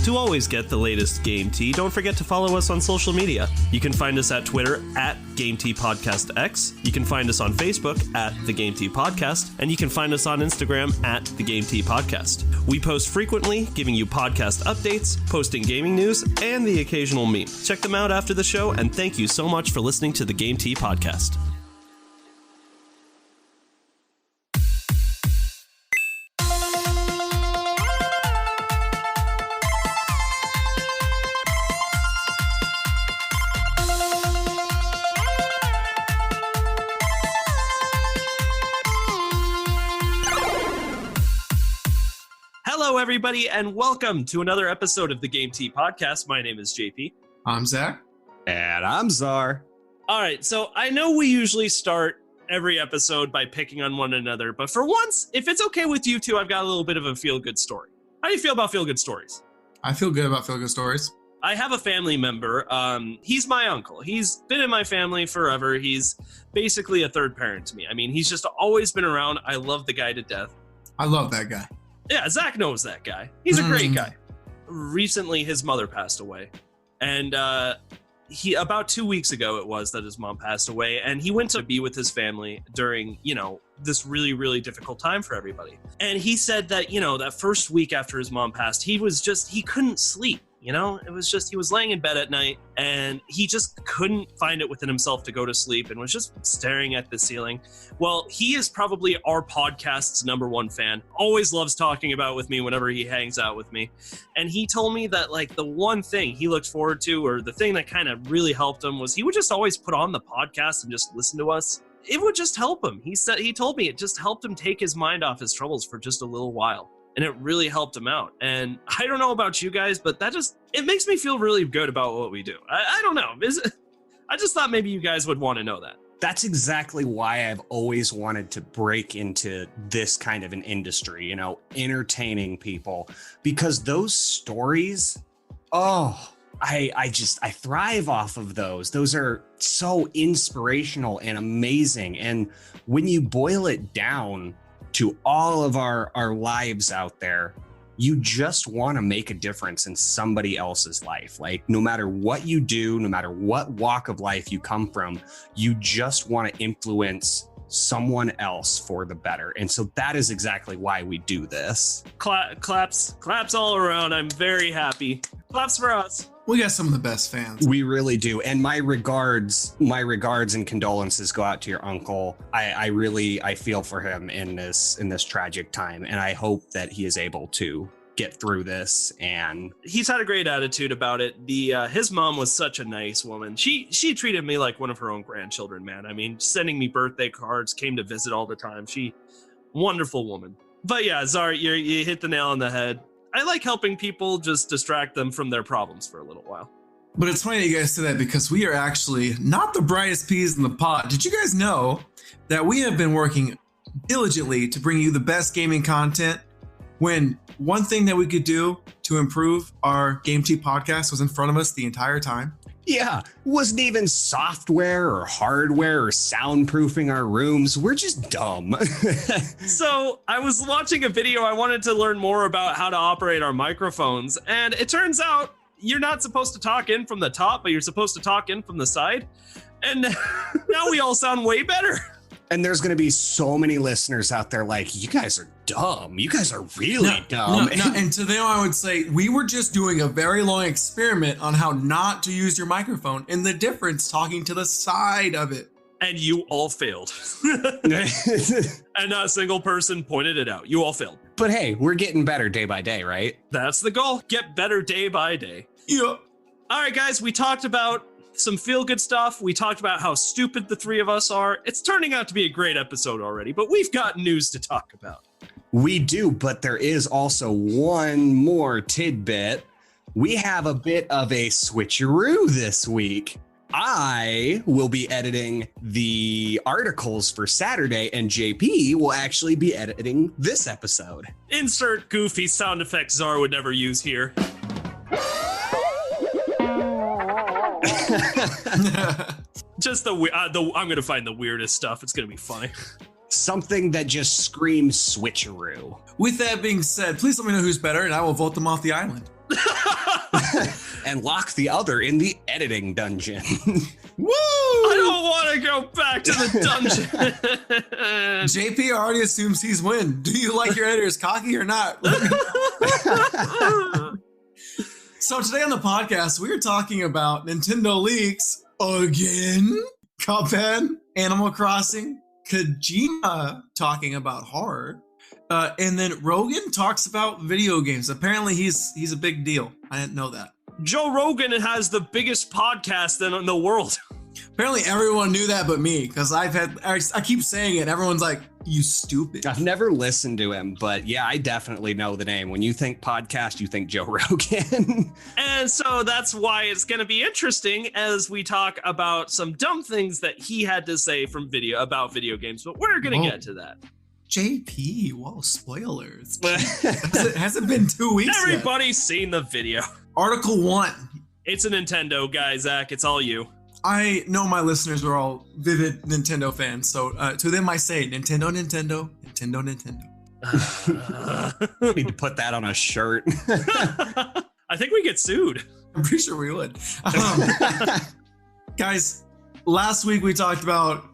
To always get the latest Game Tea, don't forget to follow us on social media. You can find us at Twitter at Game Tea Podcast X. You can find us on Facebook at The Game Tea Podcast, and you can find us on Instagram at The Game Tea Podcast. We post frequently, giving you podcast updates, posting gaming news, and the occasional meme. Check them out after the show, and thank you so much for listening to The Game Tea Podcast. Hello, everybody, and welcome to another episode of the Game Tea Podcast. My name is JP. I'm Zach. And I'm Czar. All right, so I know we usually start every episode by picking on one another, but for once, if it's okay with you two, I've got a little bit of a feel-good story. How do you feel about feel-good stories? I feel good about feel-good stories. I have a family member. He's my uncle. He's been in my family forever. He's basically a third parent to me. I mean, he's just always been around. I love the guy to death. I love that guy. Yeah, Zach knows that guy. He's a great guy. Recently, his mother passed away. And he about 2 weeks ago it was that his mom passed away. And he went to be with his family during, this really, really difficult time for everybody. And he said that, that first week after his mom passed, he couldn't sleep. It was just, he was laying in bed at night and he just couldn't find it within himself to go to sleep and was just staring at the ceiling. Well, he is probably our podcast's number one fan. Always loves talking about with me whenever he hangs out with me. And he told me that the one thing he looked forward to, or the thing that kind of really helped him, was he would just always put on the podcast and just listen to us. It would just help him. He told me it just helped him take his mind off his troubles for just a little while. And it really helped him out. And I don't know about you guys, but it makes me feel really good about what we do. I don't know. I just thought maybe you guys would want to know that. That's exactly why I've always wanted to break into this kind of an industry, entertaining people, because those stories, I thrive off of those. Those are so inspirational and amazing. And when you boil it down to all of our lives out there, you just want to make a difference in somebody else's life. No matter what you do, no matter what walk of life you come from, you just want to influence someone else for the better. And so that is exactly why we do this. Claps all around. I'm very happy. Claps for us. We got some of the best fans. We really do. And my regards and condolences go out to your uncle. I feel for him in this tragic time. And I hope that he is able to get through this. And he's had a great attitude about it. His mom was such a nice woman. She treated me like one of her own grandchildren, man. I mean, sending me birthday cards, came to visit all the time. Wonderful woman. But yeah, Czar, you hit the nail on the head. I like helping people, just distract them from their problems for a little while. But it's funny you guys say that, because we are actually not the brightest peas in the pod. Did you guys know that we have been working diligently to bring you the best gaming content, when one thing that we could do to improve our Game Tea podcast was in front of us the entire time? yeah, wasn't even software or hardware or soundproofing our rooms. We're just dumb. So I was watching a video. I wanted to learn more about how to operate our microphones. And it turns out you're not supposed to talk in from the top, but you're supposed to talk in from the side. And now we all sound way better. And there's going to be so many listeners out there like, you guys are dumb. You guys are really dumb. And to them, I would say, we were just doing a very long experiment on how not to use your microphone and the difference talking to the side of it. And you all failed. And not a single person pointed it out. You all failed. But hey, we're getting better day by day, right? That's the goal. Get better day by day. Yeah. All right, guys, we talked about some feel-good stuff. We talked about how stupid the three of us are. It's turning out to be a great episode already, but we've got news to talk about. We do, but there is also one more tidbit. We have a bit of a switcheroo this week. I will be editing the articles for Saturday, and JP will actually be editing this episode. Insert goofy sound effects Czar would never use here. Just I'm gonna find the weirdest stuff. It's gonna be funny. Something that just screams switcheroo. With that being said, please let me know who's better, and I will vote them off the island. and lock the other in the editing dungeon. Woo! I don't want to go back to the dungeon. JP already assumes he's win. Do you like your editors cocky or not? So today on the podcast, we're talking about Nintendo leaks again, Cuphead, Animal Crossing, Kojima talking about horror, and then Rogan talks about video games. Apparently, he's a big deal. I didn't know that. Joe Rogan has the biggest podcast in the world. Apparently, everyone knew that but me, because I keep saying it. Everyone's like, "You stupid." I've never listened to him, but yeah, I definitely know the name. When you think podcast, you think Joe Rogan. And so that's why it's going to be interesting as we talk about some dumb things that he had to say about video games. But we're going to get to that. JP, whoa, spoilers. Has it been 2 weeks Everybody's seen the video. Article 1. It's a Nintendo guy, Zach. It's all you. I know my listeners are all vivid Nintendo fans, so to them I say Nintendo, Nintendo, Nintendo, Nintendo. We need to put that on a shirt. I think we get sued. I'm pretty sure we would. Guys, last week we talked about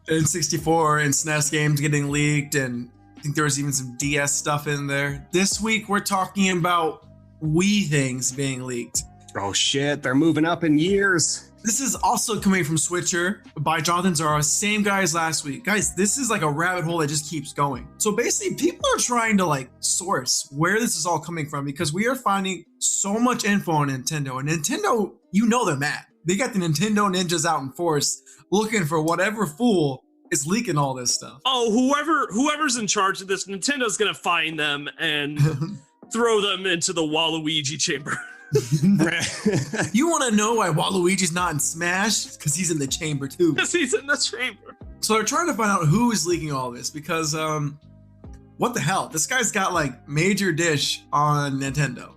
N64 and SNES games getting leaked, and I think there was even some DS stuff in there. This week we're talking about Wii things being leaked. Oh shit, they're moving up in years. This is also coming from Switcher by Jonathan Zara, same guy as last week. Guys, this is like a rabbit hole that just keeps going. So basically, people are trying to like source where this is all coming from because we are finding so much info on Nintendo. And Nintendo, you know they're mad. They got the Nintendo ninjas out in force looking for whatever fool is leaking all this stuff. Oh, whoever's in charge of this, Nintendo's gonna find them and throw them into the Waluigi chamber. You want to know why Waluigi's not in Smash? Because he's in the chamber too. Because he's in the chamber. So they're trying to find out who is leaking all this because what the hell? This guy's got like major dish on Nintendo.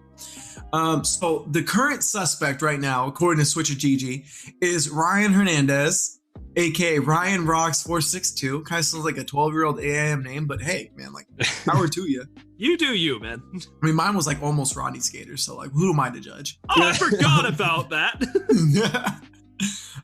So the current suspect right now, according to Switcher GG, is Ryan Hernandez, aka Ryan Rocks 462. Kind of sounds like a 12-year-old AIM name, but hey, man, like power to you. You do you, man. I mean, mine was like almost Rodney Skater, so like, who am I to judge? Oh, I forgot about that.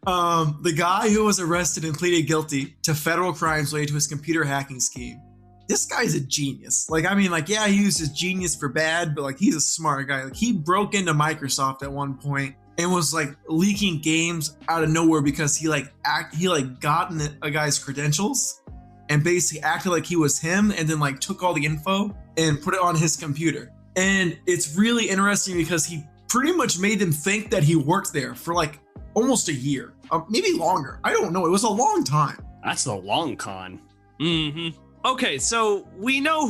The guy who was arrested and pleaded guilty to federal crimes related to his computer hacking scheme. This guy's a genius. Like, I mean, like, yeah, he used his genius for bad, but like, he's a smart guy. Like, he broke into Microsoft at one point and was like leaking games out of nowhere because he got a guy's credentials and basically acted like he was him and then like took all the info and put it on his computer. And it's really interesting because he pretty much made them think that he worked there for like almost a year, maybe longer. I don't know. It was a long time. That's the long con. Mm-hmm. Okay, so we know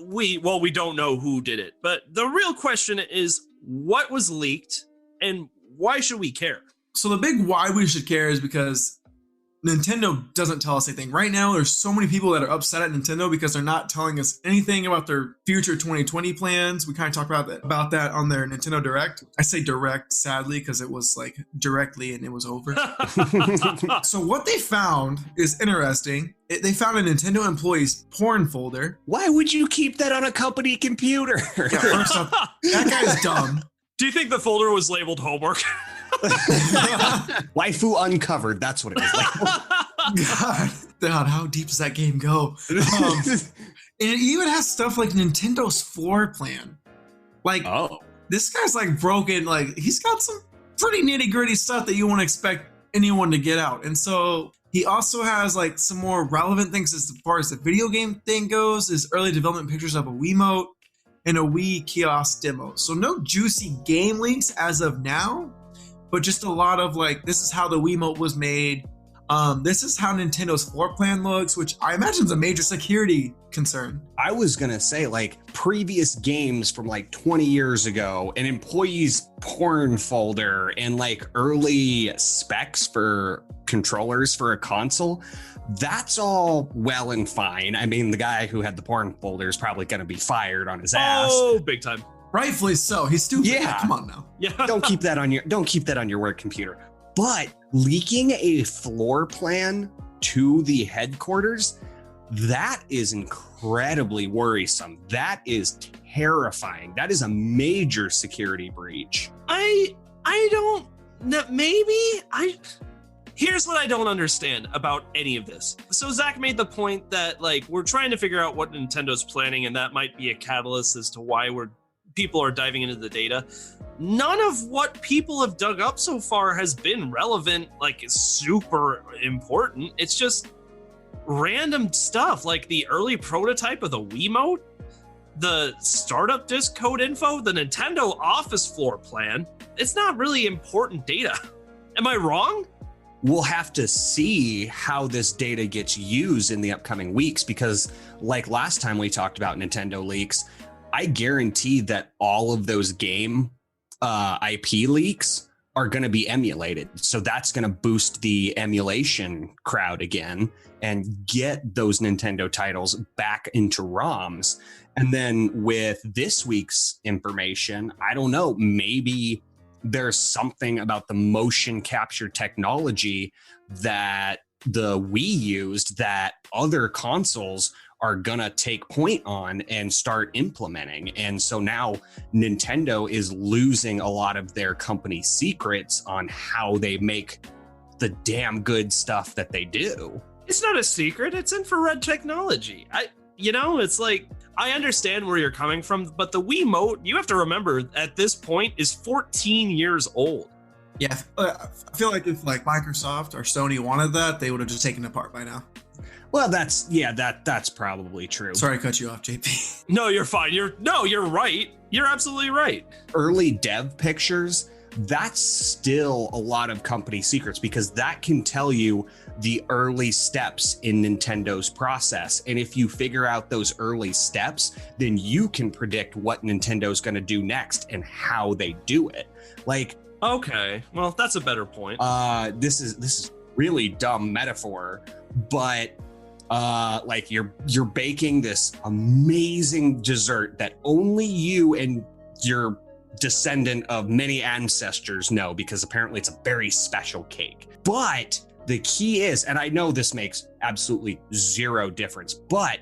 we don't know who did it, but the real question is what was leaked and why should we care? So the big why we should care is because Nintendo doesn't tell us anything. Right now, there's so many people that are upset at Nintendo because they're not telling us anything about their future 2020 plans. We kind of talked about that on their Nintendo Direct. I say direct, sadly, because it was like directly and it was over. So what they found is interesting. They found a Nintendo employee's porn folder. Why would you keep that on a company computer? Yeah, first off, that guy's dumb. Do you think the folder was labeled homework? Waifu uncovered. That's what it was labeled. God, how deep does that game go? And it even has stuff like Nintendo's floor plan. Like, this guy's like broken. Like, he's got some pretty nitty gritty stuff that you wouldn't expect anyone to get out. And so he also has like some more relevant things as far as the video game thing goes. His early development pictures of a Wiimote and a Wii kiosk demo. So no juicy game links as of now, but just a lot of like, this is how the Wiimote was made. This is how Nintendo's floor plan looks, which I imagine is a major security concern. I was gonna say, like, previous games from like 20 years ago, an employee's porn folder and like early specs for controllers for a console, that's all well and fine. I mean, the guy who had the porn folder is probably gonna be fired on his ass. Oh, big time. Rightfully so. He's stupid. Yeah. Come on now. Yeah. Don't keep that on your work computer. But leaking a floor plan to the headquarters, that is incredibly worrisome. That is terrifying. That is a major security breach. I I don't know. Here's what I don't understand about any of this. So Zach made the point that like we're trying to figure out what Nintendo's planning, and that might be a catalyst as to why people are diving into the data. None of what people have dug up so far has been relevant, like super important. It's just random stuff like the early prototype of the Wiimote, the startup disk code info, the Nintendo office floor plan. It's not really important data. Am I wrong? We'll have to see how this data gets used in the upcoming weeks, because like last time we talked about Nintendo leaks, I guarantee that all of those game IP leaks are going to be emulated. So that's going to boost the emulation crowd again and get those Nintendo titles back into ROMs. And then with this week's information, I don't know, maybe there's something about the motion capture technology that the Wii used that other consoles are gonna take point on and start implementing. And so now Nintendo is losing a lot of their company secrets on how they make the damn good stuff that they do. It's not a secret, it's infrared technology. It's like, I understand where you're coming from, but the Wiimote, you have to remember, at this point, is 14 years old. Yeah, I feel like if like Microsoft or Sony wanted that, they would have just taken it apart by now. Well, that's probably true. Sorry to cut you off, JP. No, you're fine. You're right. You're absolutely right. Early dev pictures, that's still a lot of company secrets, because that can tell you the early steps in Nintendo's process. And if you figure out those early steps, then you can predict what Nintendo's going to do next and how they do it. Like, okay, well, that's a better point. This is really dumb metaphor, but like you're baking this amazing dessert that only you and your descendant of many ancestors know, because apparently it's a very special cake. But the key is, and I know this makes absolutely zero difference, but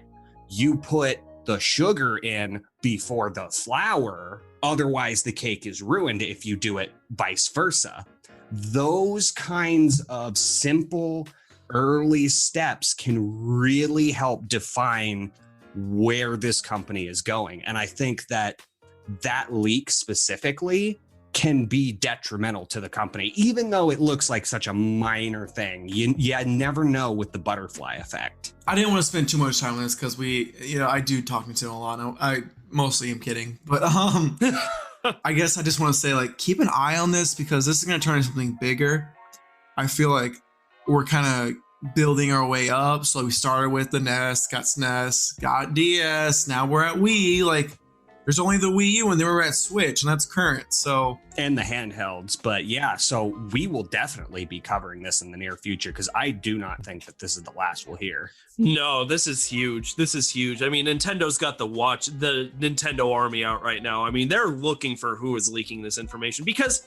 you put the sugar in before the flour, otherwise the cake is ruined if you do it vice versa. Those kinds of simple early steps can really help define where this company is going. And I think that leak specifically can be detrimental to the company, even though it looks like such a minor thing. You never know with the butterfly effect. I didn't want to spend too much time on this because I do talk to him a lot. I mostly am kidding, but I guess I just want to say, like, keep an eye on this, because this is going to turn into something bigger. I feel like we're kind of building our way up. So we started with the NES, got SNES, got DS. Now we're at Wii. Like, there's only the Wii U, and then we're at Switch, and that's current. So, and the handhelds. But yeah, so we will definitely be covering this in the near future, because I do not think that this is the last we'll hear. No, this is huge. This is huge. I mean, Nintendo's got the Nintendo army out right now. I mean, they're looking for who is leaking this information, because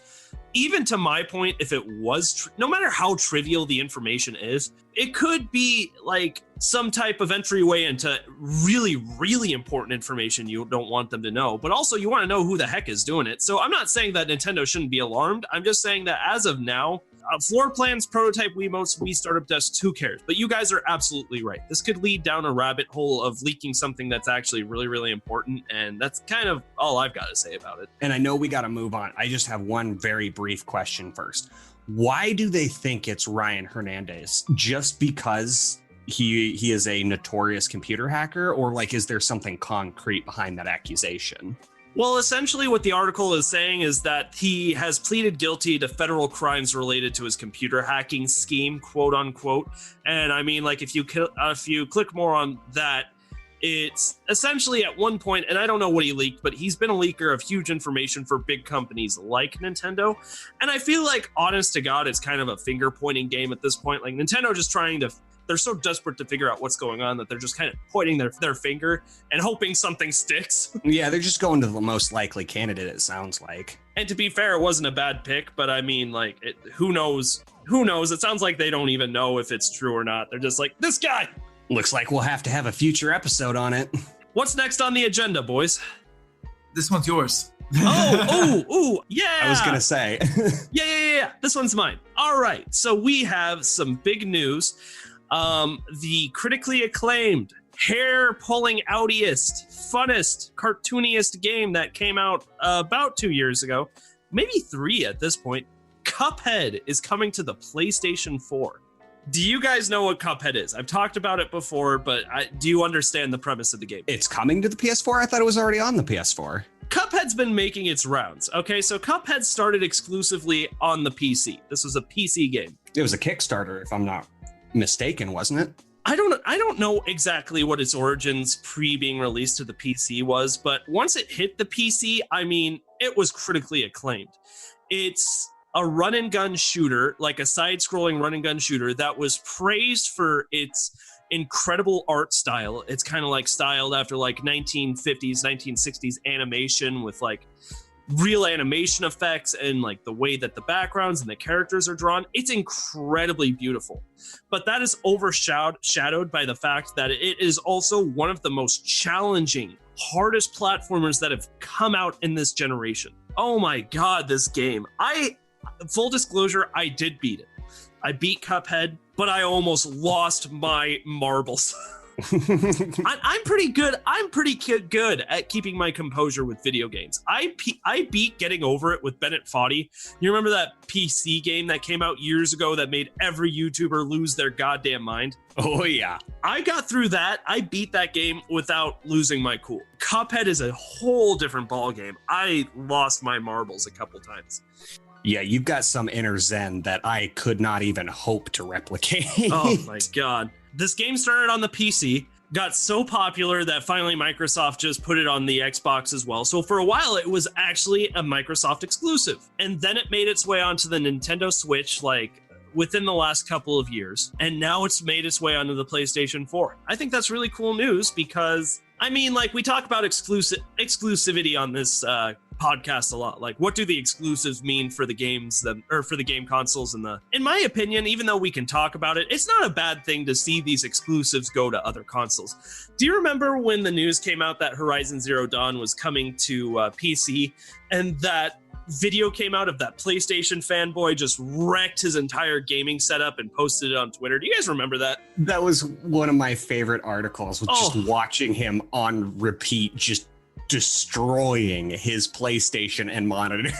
even to my point, if it was, no matter how trivial the information is, it could be like some type of entryway into really, really important information you don't want them to know, but also you want to know who the heck is doing it. So I'm not saying that Nintendo shouldn't be alarmed. I'm just saying that as of now, floor plans, prototype Wiimotes, Wii startup desks, who cares? But you guys are absolutely right. This could lead down a rabbit hole of leaking something that's actually really, really important. And that's kind of all I've got to say about it. And I know we got to move on. I just have one very brief question first. Why do they think it's Ryan Hernandez? Just because he is a notorious computer hacker, or like, is there something concrete behind that accusation? Well, essentially what the article is saying is that he has pleaded guilty to federal crimes related to his computer hacking scheme, quote unquote. And I mean, like, if you click more on that, it's essentially at one point, and I don't know what he leaked, but he's been a leaker of huge information for big companies like Nintendo. And I feel like, honest to God, it's kind of a finger pointing game at this point. Like, Nintendo just they're so desperate to figure out what's going on that they're just kind of pointing their finger and hoping something sticks. Yeah, they're just going to the most likely candidate, it sounds like. And to be fair, it wasn't a bad pick, but I mean, like, who knows? Who knows? It sounds like they don't even know if it's true or not. They're just like, this guy! Looks like we'll have to have a future episode on it. What's next on the agenda, boys? This one's yours. Yeah. I was gonna say. Yeah. This one's mine. All right. So we have some big news. The critically acclaimed, hair-pulling outiest, funnest, cartooniest game that came out about 2 years ago, maybe 3 at this point, Cuphead is coming to the PlayStation 4. Do you guys know what Cuphead is? I've talked about it before, but do you understand the premise of the game? It's coming to the PS4? I thought it was already on the PS4. Cuphead's been making its rounds. Okay, so Cuphead started exclusively on the PC. This was a PC game. It was a Kickstarter, if I'm not mistaken, wasn't it? I don't know exactly what its origins pre being released to the PC was, but once it hit the PC, I mean, it was critically acclaimed. It's a run and gun shooter, like a side-scrolling run and gun shooter that was praised for its incredible art style. It's kind of like styled after like 1950s, 1960s animation with like real animation effects and like the way that the backgrounds and the characters are drawn. It's incredibly beautiful. But that is overshadowed by the fact that it is also one of the most challenging, hardest platformers that have come out in this generation. Oh my God, this game. Full disclosure, I did beat it. I beat Cuphead, but I almost lost my marbles. I'm pretty good. I'm pretty good at keeping my composure with video games. I beat Getting Over It with Bennett Foddy. You remember that PC game that came out years ago that made every YouTuber lose their goddamn mind? Oh yeah. I got through that. I beat that game without losing my cool. Cuphead is a whole different ball game. I lost my marbles a couple times. Yeah, you've got some inner zen that I could not even hope to replicate. Oh my God. This game started on the PC, got so popular that finally Microsoft just put it on the Xbox as well. So for a while, it was actually a Microsoft exclusive. And then it made its way onto the Nintendo Switch, like within the last couple of years. And now it's made its way onto the PlayStation 4. I think that's really cool news because, I mean, like we talk about exclusivity on this podcast a lot. Like, what do the exclusives mean for the games or for the game consoles? In my opinion, even though we can talk about it, it's not a bad thing to see these exclusives go to other consoles. Do you remember when the news came out that Horizon Zero Dawn was coming to PC, and that video came out of that PlayStation fanboy just wrecked his entire gaming setup and posted it on Twitter? Do you guys remember that? That was one of my favorite articles, was just watching him on repeat, just destroying his PlayStation and monitor.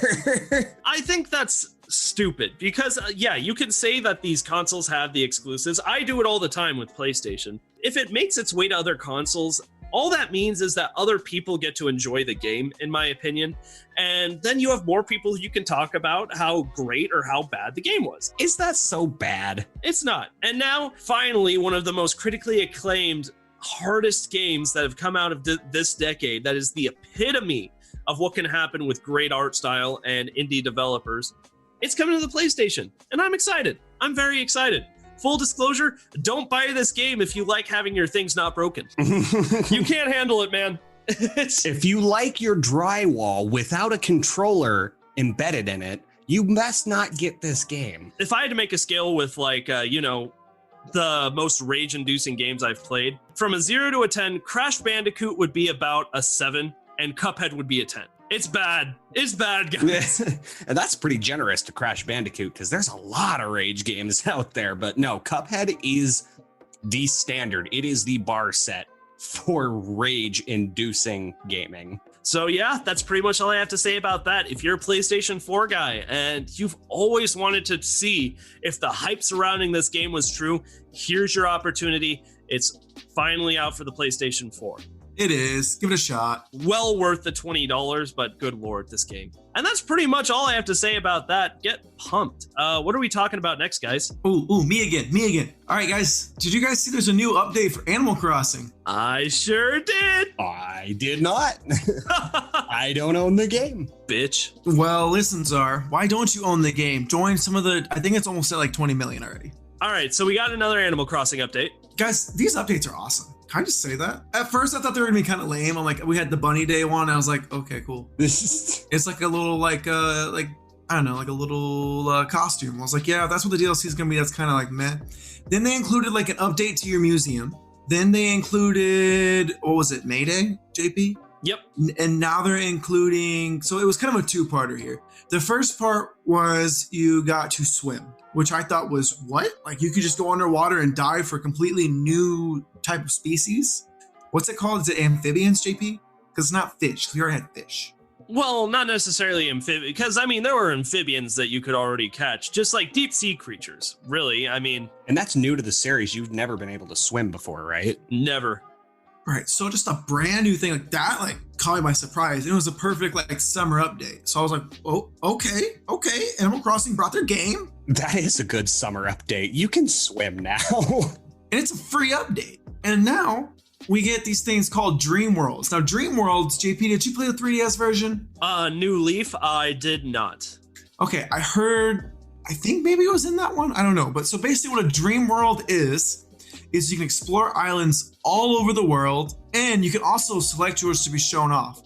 I think that's stupid because, yeah, you can say that these consoles have the exclusives. I do it all the time with PlayStation. If it makes its way to other consoles, all that means is that other people get to enjoy the game, in my opinion. And then you have more people you can talk about how great or how bad the game was. Is that so bad? It's not. And now, finally, one of the most critically acclaimed, hardest games that have come out of this decade, that is the epitome of what can happen with great art style and indie developers. It's coming to the PlayStation, and I'm excited. I'm very excited. Full disclosure, don't buy this game if you like having your things not broken. You can't handle it, man. If you like your drywall without a controller embedded in it, you must not get this game. If I had to make a scale with the most rage-inducing games I've played, from a 0 to a 10, Crash Bandicoot would be about a 7, and Cuphead would be a 10. It's bad. It's bad, guys. And that's pretty generous to Crash Bandicoot, because there's a lot of rage games out there. But no, Cuphead is the standard. It is the bar set for rage-inducing gaming. So yeah, that's pretty much all I have to say about that. If you're a PlayStation 4 guy and you've always wanted to see if the hype surrounding this game was true, here's your opportunity. It's finally out for the PlayStation 4. It is. Give it a shot. Well worth the $20, but good Lord, this game. And that's pretty much all I have to say about that. Get pumped. What are we talking about next, guys? Ooh, me again. All right, guys. Did you guys see there's a new update for Animal Crossing? I sure did. I did not. I don't own the game. Bitch. Well, listen, Czar. Why don't you own the game? Join some of the... I think it's almost at like 20 million already. All right, so we got another Animal Crossing update. Guys, these updates are awesome. Can I just say that? At first, I thought they were gonna be kind of lame. I'm like, we had the Bunny Day one. And I was like, okay, cool. It's like a little, I don't know, like a little costume. I was like, yeah, that's what the DLC is gonna be. That's kind of like meh. Then they included like an update to your museum. Then they included, what was it, Mayday, JP? Yep. And now they're including, so it was kind of a two-parter here. The first part was you got to swim, which I thought was what? Like you could just go underwater and dive for a completely new type of species? What's it called? Is it amphibians, JP? Because it's not fish. We already had fish. Well, not necessarily amphibians, because I mean, there were amphibians that you could already catch, just like deep sea creatures, really. I mean, and that's new to the series. You've never been able to swim before, right? Never. Right. So just a brand new thing like that, like caught me by surprise. It was a perfect like summer update. So I was like, oh, okay. Animal Crossing brought their game. That is a good summer update. You can swim now. And it's a free update. And now we get these things called Dream Worlds. Now, Dream Worlds, JP, did you play the 3DS version? New Leaf, I did not. Okay, I think maybe it was in that one. I don't know. But so basically what a Dream World is you can explore islands all over the world, and you can also select yours to be shown off.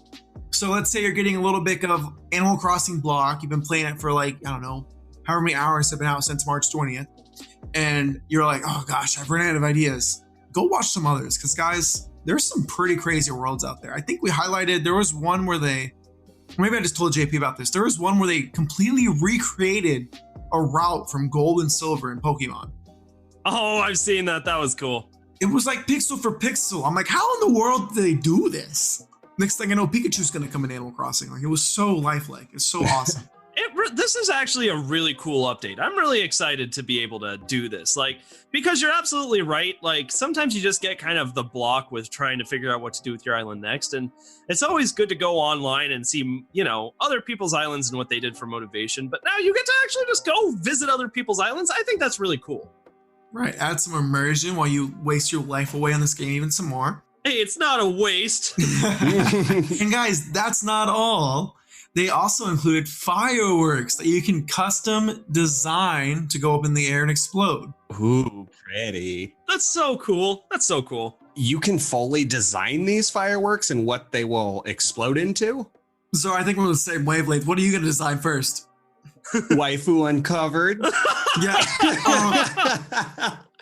So let's say you're getting a little bit of Animal Crossing block. You've been playing it for like, I don't know, however many hours have been out since March 20th. And you're like, oh gosh, I've run out of ideas. Go watch some others, because guys, there's some pretty crazy worlds out there. I think we highlighted, there was one where maybe I just told JP about this. There was one where they completely recreated a route from Gold and Silver in Pokemon. Oh, I've seen that. That was cool. It was like pixel for pixel. I'm like, how in the world did they do this? Next thing I know, Pikachu's gonna come in Animal Crossing. Like, it was so lifelike. It's so awesome. This is actually a really cool update. I'm really excited to be able to do this. Like, because you're absolutely right. Like, sometimes you just get kind of the block with trying to figure out what to do with your island next. And it's always good to go online and see, other people's islands and what they did for motivation. But now you get to actually just go visit other people's islands. I think that's really cool. Right. Add some immersion while you waste your life away on this game even some more. Hey, it's not a waste. And guys, that's not all. They also included fireworks that you can custom design to go up in the air and explode. Ooh, pretty. That's so cool. You can fully design these fireworks and what they will explode into? So I think we're on the same wavelength. What are you going to design first? Waifu uncovered. Yeah.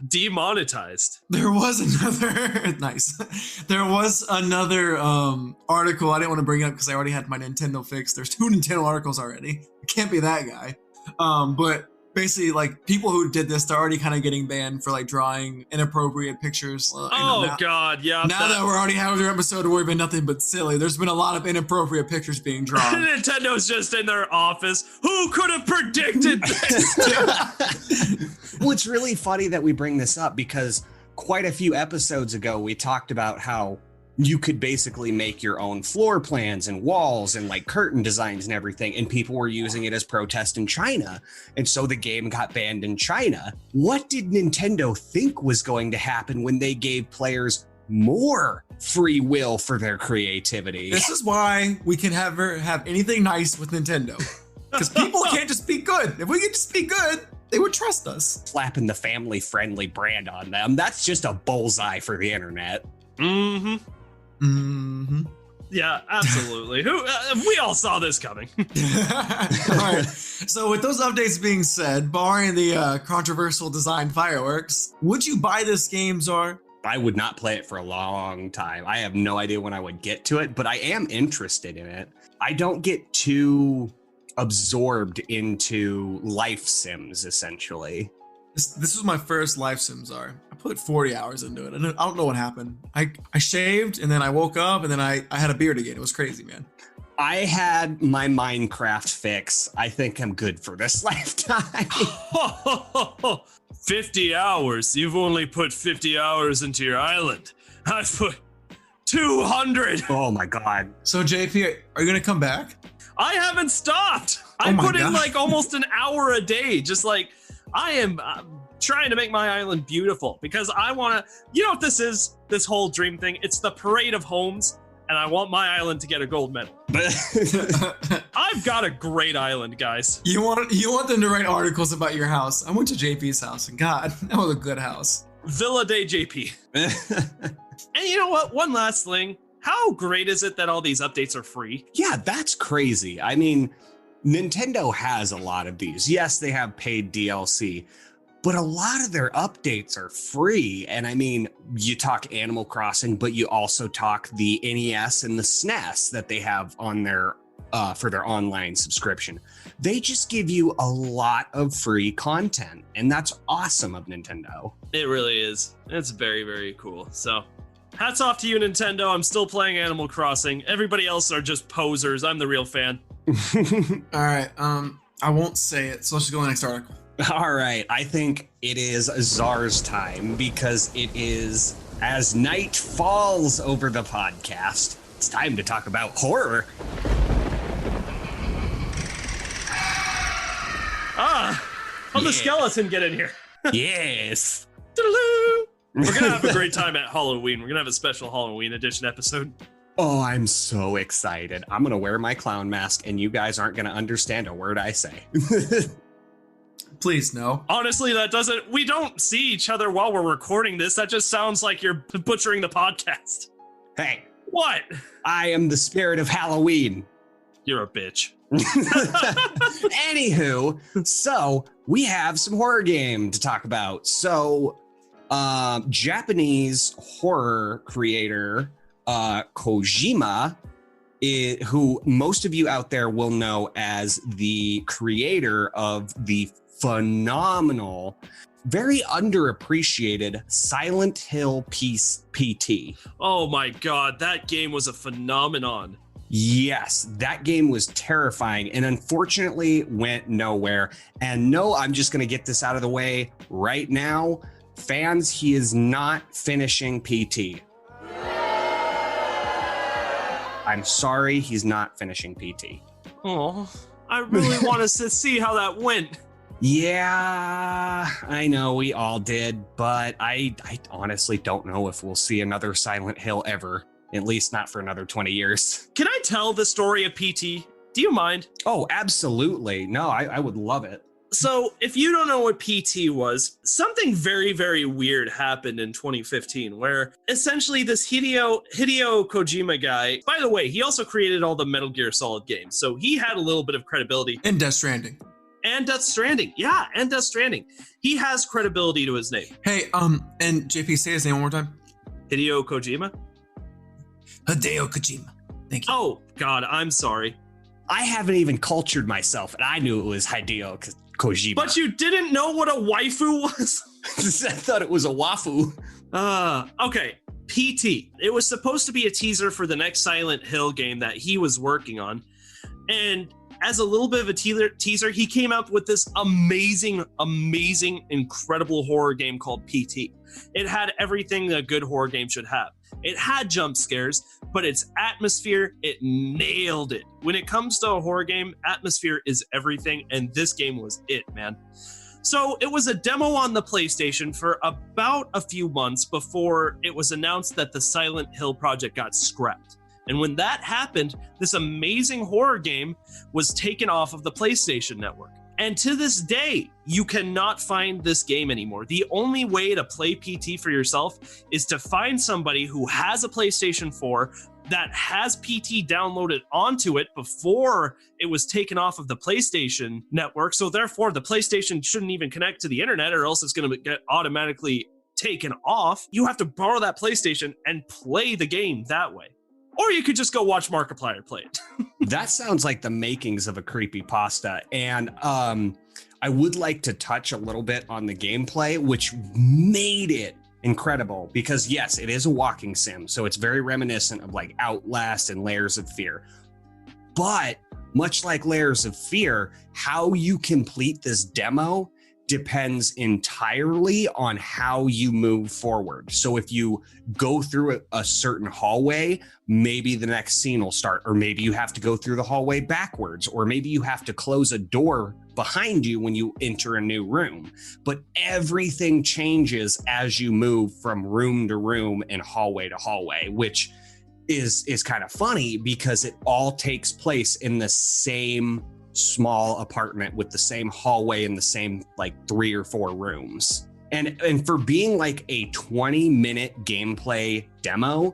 Demonetized. There was another nice. There was another article I didn't want to bring up because I already had my Nintendo fix. There's 2 Nintendo articles already. I can't be that guy. But basically, like, people who did this, they're already kind of getting banned for like drawing inappropriate pictures. God, yeah. Now that we're already having our episode where we've been nothing but silly, there's been a lot of inappropriate pictures being drawn. Nintendo's just in their office. Who could have predicted this? Well, it's really funny that we bring this up because quite a few episodes ago, we talked about how you could basically make your own floor plans and walls and like curtain designs and everything. And people were using it as protest in China. And so the game got banned in China. What did Nintendo think was going to happen when they gave players more free will for their creativity? This is why we can never have anything nice with Nintendo. Because people can't just be good. If we could just be good, they would trust us. Slapping the family-friendly brand on them. That's just a bullseye for the internet. Mm-hmm. Mm-hmm. Yeah, absolutely. We all saw this coming. All right. So with those updates being said, barring the controversial design fireworks, would you buy this game, Czar? I would not play it for a long time. I have no idea when I would get to it, but I am interested in it. I don't get too absorbed into life sims, essentially. This was my first life sim, Czar. I put 40 hours into it. I don't know what happened. I shaved, and then I woke up, and then I had a beard again. It was crazy, man. I had my Minecraft fix. I think I'm good for this lifetime. 50 hours. You've only put 50 hours into your island. I've put 200. Oh my God. So JP, are you going to come back? I haven't stopped. I put in like almost an hour a day. Just like I am trying to make my island beautiful because I want to, you know what this is? This whole dream thing. It's the parade of homes. And I want my island to get a gold medal. I've got a great island, guys. You want them to write articles about your house. I went to JP's house, and God, that was a good house. Villa de JP. And you know what? One last thing. How great is it that all these updates are free? Yeah, that's crazy. I mean, Nintendo has a lot of these. Yes, they have paid DLC, but a lot of their updates are free. And I mean, you talk Animal Crossing, but you also talk the NES and the SNES that they have on their for their online subscription. They just give you a lot of free content, and that's awesome of Nintendo. It really is. It's very, very cool. So hats off to you, Nintendo. I'm still playing Animal Crossing. Everybody else are just posers. I'm the real fan. All right. I won't say it, so let's just go to the next article. All right. I think it is Czar's time, because it is, as night falls over the podcast, it's time to talk about horror. How'd the skeleton get in here? Yes. We're gonna have a great time at Halloween. We're gonna have a special Halloween edition episode. Oh, I'm so excited. I'm gonna wear my clown mask, and you guys aren't gonna understand a word I say. Please, no. Honestly, we don't see each other while we're recording this. That just sounds like you're butchering the podcast. Hey. What? I am the spirit of Halloween. You're a bitch. Anywho, so we have some horror game to talk about. So Japanese horror creator Kojima, who most of you out there will know as the creator of the phenomenal, very underappreciated Silent Hill PT. Oh my god, that game was a phenomenon. Yes, that game was terrifying and unfortunately went nowhere. And no, I'm just going to get this out of the way right now. Fans, he is not finishing PT. I'm sorry, he's not finishing PT. Oh, I really want to see how that went. Yeah, I know we all did, but I honestly don't know if we'll see another Silent Hill ever. At least not for another 20 years. Can I tell the story of PT? Do you mind? Oh, absolutely. No, I would love it. So if you don't know what PT was, something very, very weird happened in 2015 where essentially this Hideo Kojima guy, by the way, he also created all the Metal Gear Solid games. So he had a little bit of credibility. And Death Stranding. And Death Stranding. Yeah, and Death Stranding. He has credibility to his name. Hey, and JP, say his name one more time. Hideo Kojima? Hideo Kojima. Thank you. Oh, God, I'm sorry. I haven't even cultured myself, and I knew it was Hideo Kojima. But you didn't know what a waifu was? I thought it was a wafu. Okay. PT. It was supposed to be a teaser for the next Silent Hill game that he was working on. And as a little bit of a teaser, he came out with this amazing, incredible horror game called PT. It had everything a good horror game should have. It had jump scares, but its atmosphere, it nailed it. When it comes to a horror game, atmosphere is everything, and this game was it, man. So it was a demo on the PlayStation for about a few months before it was announced that the Silent Hill project got scrapped. And when that happened, this amazing horror game was taken off of the PlayStation Network. And to this day, you cannot find this game anymore. The only way to play PT for yourself is to find somebody who has a PlayStation 4 that has PT downloaded onto it before it was taken off of the PlayStation Network. So therefore, the PlayStation shouldn't even connect to the internet, or else it's going to get automatically taken off. You have to borrow that PlayStation and play the game that way. Or you could just go watch Markiplier play it. That sounds like the makings of a creepypasta. And I would like to touch a little bit on the gameplay, which made it incredible. Because yes, it is a walking sim. So it's very reminiscent of like Outlast and Layers of Fear. But much like Layers of Fear, how you complete this demo depends entirely on how you move forward. So if you go through a certain hallway, maybe the next scene will start, or maybe you have to go through the hallway backwards, or maybe you have to close a door behind you when you enter a new room. But everything changes as you move from room to room and hallway to hallway, which is kind of funny because it all takes place in the same small apartment with the same hallway and the same like 3 or 4 rooms. And for being like a 20-minute gameplay demo,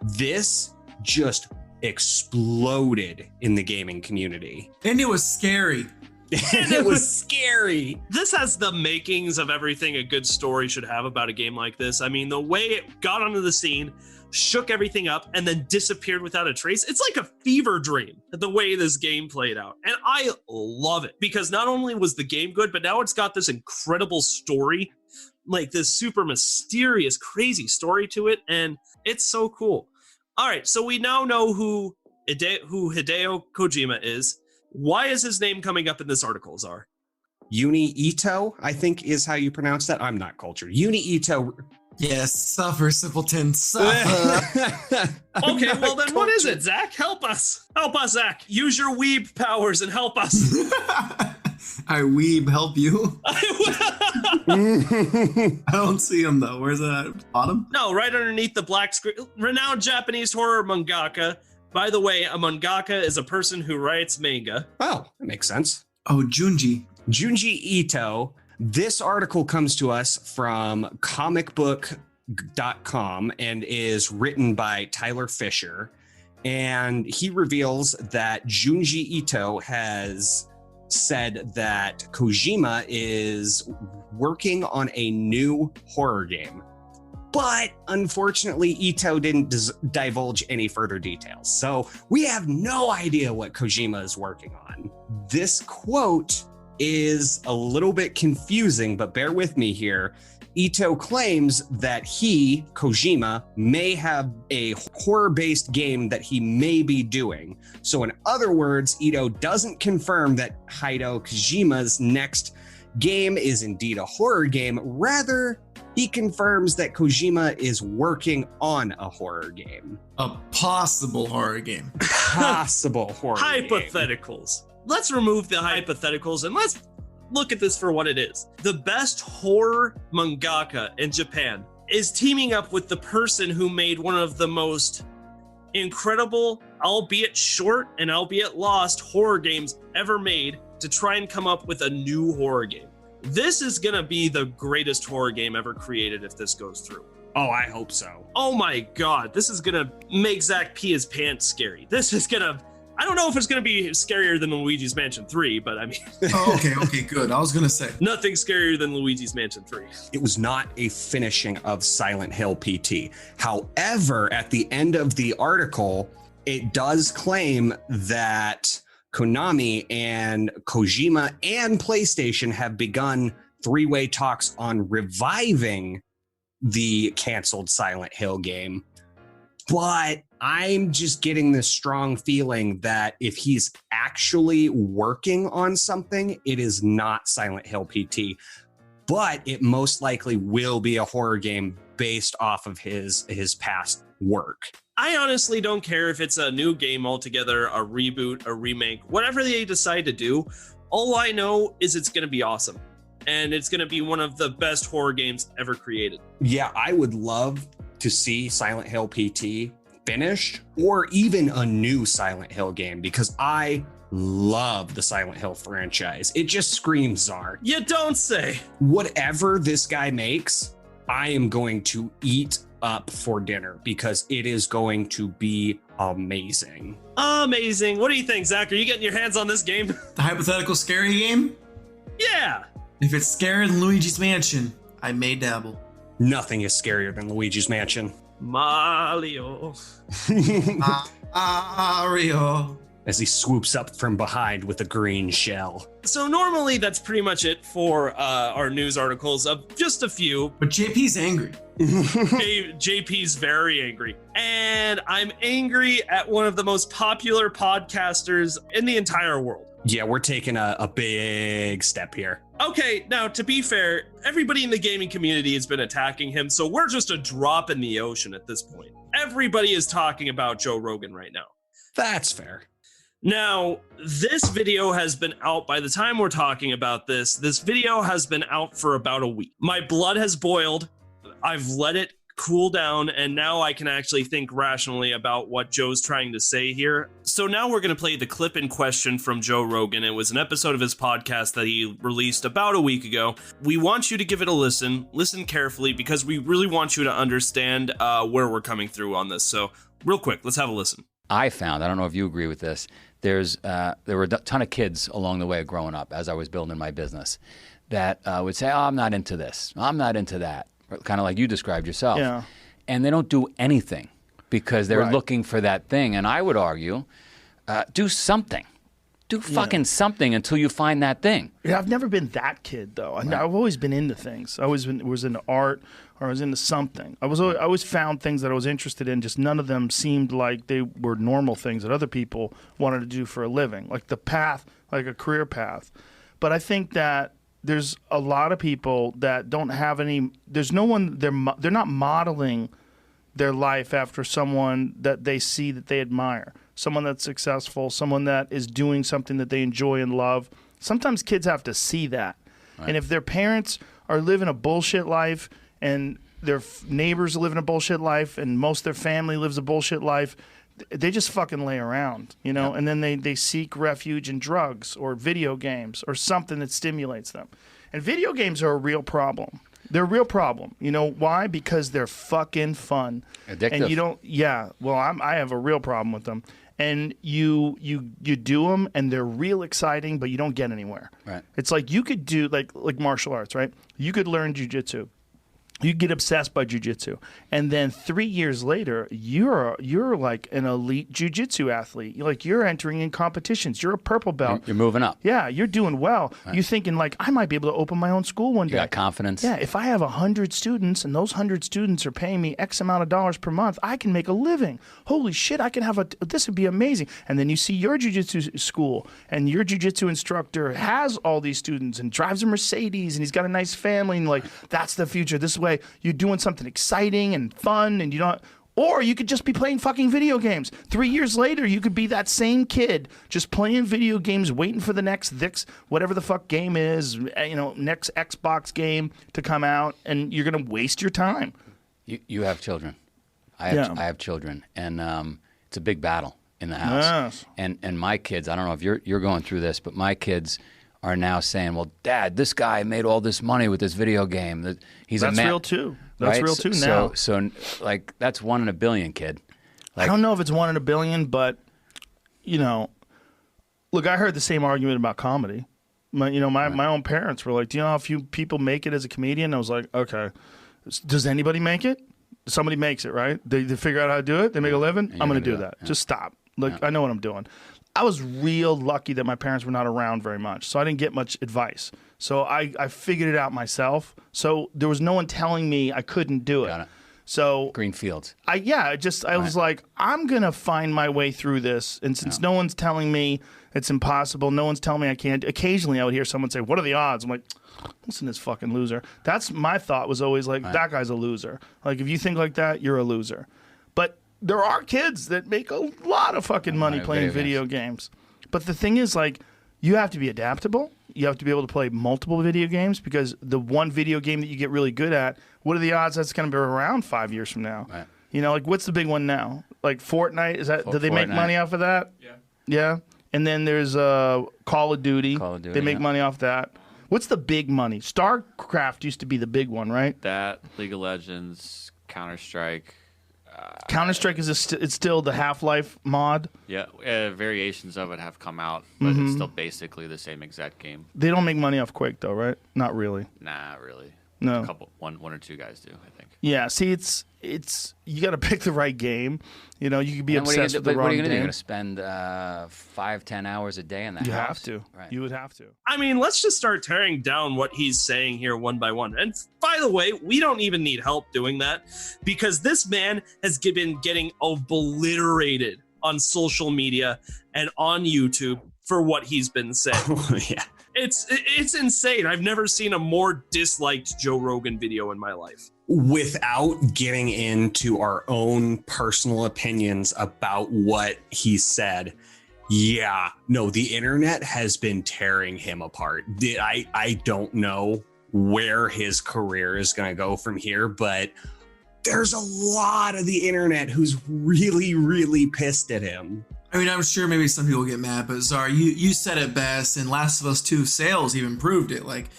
this just exploded in the gaming community. And it was scary. And it was scary. This has the makings of everything a good story should have about a game like this. I mean, the way it got onto the scene, shook everything up, and then disappeared without a trace. It's like a fever dream, the way this game played out. And I love it because not only was the game good, but now it's got this incredible story, like this super mysterious, crazy story to it. And it's so cool. All right, so we now know who Hideo Kojima is. Why is his name coming up in this article, Czar? Juni Ito, I think is how you pronounce that. I'm not cultured. Juni Ito. Yes, suffer, simpleton, suffer. Okay, well then what is it, Zach? Help us. Help us, Zach. Use your weeb powers and help us. I weeb help you. I don't see him though. Where's that at? Bottom? No, right underneath the black screen. Renowned Japanese horror mangaka. By the way, a mangaka is a person who writes manga. Oh, that makes sense. Oh, Junji Ito. This article comes to us from comicbook.com and is written by Tyler Fisher. And he reveals that Junji Ito has said that Kojima is working on a new horror game. But unfortunately, Ito didn't divulge any further details. So we have no idea what Kojima is working on. This quote is a little bit confusing, but bear with me here. Ito claims that he, Kojima, may have a horror-based game that he may be doing. So in other words, Ito doesn't confirm that Hideo Kojima's next game is indeed a horror game. Rather, he confirms that Kojima is working on a horror game. A possible horror game. Possible horror Hypotheticals. Game. Let's remove the hypotheticals and let's look at this for what it is. The best horror mangaka in Japan is teaming up with the person who made one of the most incredible, albeit short and albeit lost, horror games ever made to try and come up with a new horror game. This is gonna be the greatest horror game ever created if this goes through. Oh, I hope so. Oh my God, this is gonna make Zach pee his pants scary. This is gonna, I don't know if it's gonna be scarier than Luigi's Mansion 3, but I mean. Oh, okay, good. I was gonna say. Nothing scarier than Luigi's Mansion 3. It was not a finishing of Silent Hill PT. However, at the end of the article, it does claim that Konami and Kojima and PlayStation have begun three-way talks on reviving the canceled Silent Hill game. But I'm just getting this strong feeling that if he's actually working on something, it is not Silent Hill PT, but it most likely will be a horror game based off of his past work. I honestly don't care if it's a new game altogether, a reboot, a remake, whatever they decide to do. All I know is it's going to be awesome. And it's going to be one of the best horror games ever created. Yeah, I would love to see Silent Hill PT finished or even a new Silent Hill game because I love the Silent Hill franchise. It just screams Czar. You don't say. Whatever this guy makes, I am going to eat up for dinner because it is going to be amazing. Amazing. What do you think, Zach? Are you getting your hands on this game? The hypothetical scary game? Yeah. If it's scarier than Luigi's Mansion, I may dabble. Nothing is scarier than Luigi's Mansion. Mario. Mario. As he swoops up from behind with a green shell. So normally that's pretty much it for our news articles of just a few. But JP's angry. JP's very angry. And I'm angry at one of the most popular podcasters in the entire world. Yeah, we're taking a big step here. Okay, now to be fair, everybody in the gaming community has been attacking him, so we're just a drop in the ocean at this point. Everybody is talking about Joe Rogan right now. That's fair. Now, this video has been out by the time we're talking about this. This video has been out for about a week. My blood has boiled. I've let it cool down, and now I can actually think rationally about what Joe's trying to say here. So now we're going to play the clip in question from Joe Rogan. It was an episode of his podcast that he released about a week ago. We want you to give it a listen carefully, because we really want you to understand where we're coming through on this. So real quick, let's have a listen. I found, I don't know if you agree with this, there were a ton of kids along the way growing up as I was building my business that would say, "Oh, I'm not into this. I'm not into that." Kind of like you described yourself. Yeah. And they don't do anything because they're Right. looking for that thing. And I would argue, do something. Do fucking something until you find that thing. Yeah, I've never been that kid though. I've always been into things. I always was into art, or I was into something. I always found things that I was interested in. Just none of them seemed like they were normal things that other people wanted to do for a living, like the path, like a career path. But I think that there's a lot of people that don't have any. There's no one. They're not modeling their life after someone that they see that they admire. Someone that's successful, someone that is doing something that they enjoy and love. Sometimes kids have to see that. Right. And if their parents are living a bullshit life and their neighbors are living a bullshit life and most of their family lives a bullshit life, they just fucking lay around, you know? Yep. And then they seek refuge in drugs or video games or something that stimulates them. And video games are a real problem. They're a real problem. You know why? Because they're fucking fun. Addictive. And you don't, yeah. Well, I have a real problem with them. And you do them, and they're real exciting, but you don't get anywhere. Right. It's like you could do like martial arts, right? You could learn jujitsu. You get obsessed by jujitsu, and then 3 years later, you're like an elite jujitsu athlete. You're entering in competitions. You're a purple belt. You're moving up. Yeah, you're doing well. Right. You're thinking like, I might be able to open my own school one day. You got confidence. Yeah, if I have 100 students and those 100 students are paying me X amount of dollars per month, I can make a living. Holy shit, I can have this would be amazing. And then you see your jujitsu school, and your jujitsu instructor has all these students and drives a Mercedes, and he's got a nice family, and like, that's the future. This way you're doing something exciting and fun, and you don't. Or you could just be playing fucking video games. 3 years later, you could be that same kid just playing video games, waiting for the next whatever the fuck game is, next Xbox game to come out, and you're gonna waste your time. You have children. I have children, and it's a big battle in the house. Yes. And my kids, I don't know if you're going through this, but my kids are now saying, "Well, Dad, this guy made all this money with this video game. That's real too. That's right? real too now. So like that's 1 in a billion, kid." Like, I don't know if it's 1 in a billion, but look, I heard the same argument about comedy. My own parents were like, "Do you know how few people make it as a comedian?" I was like, "Okay, does anybody make it? Somebody makes it, right? They figure out how to do it. They make a living. I'm going to do that. Yeah. Just stop. I know what I'm doing." I was real lucky that my parents were not around very much, so I didn't get much advice. So I figured it out myself. So there was no one telling me I couldn't do it. Got it. So Greenfields. I was like, I'm gonna find my way through this. And since no one's telling me it's impossible, no one's telling me I can't. Occasionally, I would hear someone say, "What are the odds?" I'm like, "Listen to this fucking loser." That's my thought. Was always like, that guy's a loser. Like, if you think like that, you're a loser. But there are kids that make a lot of fucking money playing video games. But the thing is, like, you have to be adaptable. You have to be able to play multiple video games, because the one video game that you get really good at, what are the odds that's going to be around 5 years from now? Right. Like, what's the big one now? Like Fortnite? Is that? Do they make money off of that? Yeah. Yeah. And then there's Call of Duty. They make money off that. What's the big money? StarCraft used to be the big one, right? That, League of Legends, Counter-Strike. Counter-Strike it's still the Half-Life mod? Yeah, variations of it have come out, but it's still basically the same exact game. They don't make money off Quake, though, right? Not really. Nah, really. No. One or two guys do, I think. Yeah, see, it's you got to pick the right game. You could be obsessed with the wrong game. What are you going to do? You're going to spend 5-10 hours a day in the house? You have to. Right. You would have to. I mean, let's just start tearing down what he's saying here one by one. And by the way, we don't even need help doing that, because this man has been getting obliterated on social media and on YouTube for what he's been saying. Yeah. It's insane. I've never seen a more disliked Joe Rogan video in my life. Without getting into our own personal opinions about what he said, the internet has been tearing him apart. I don't know where his career is going to go from here, but there's a lot of the internet who's really, really pissed at him. I mean, I'm sure maybe some people get mad, but Czar, you said it best, and Last of Us 2 sales even proved it. Like,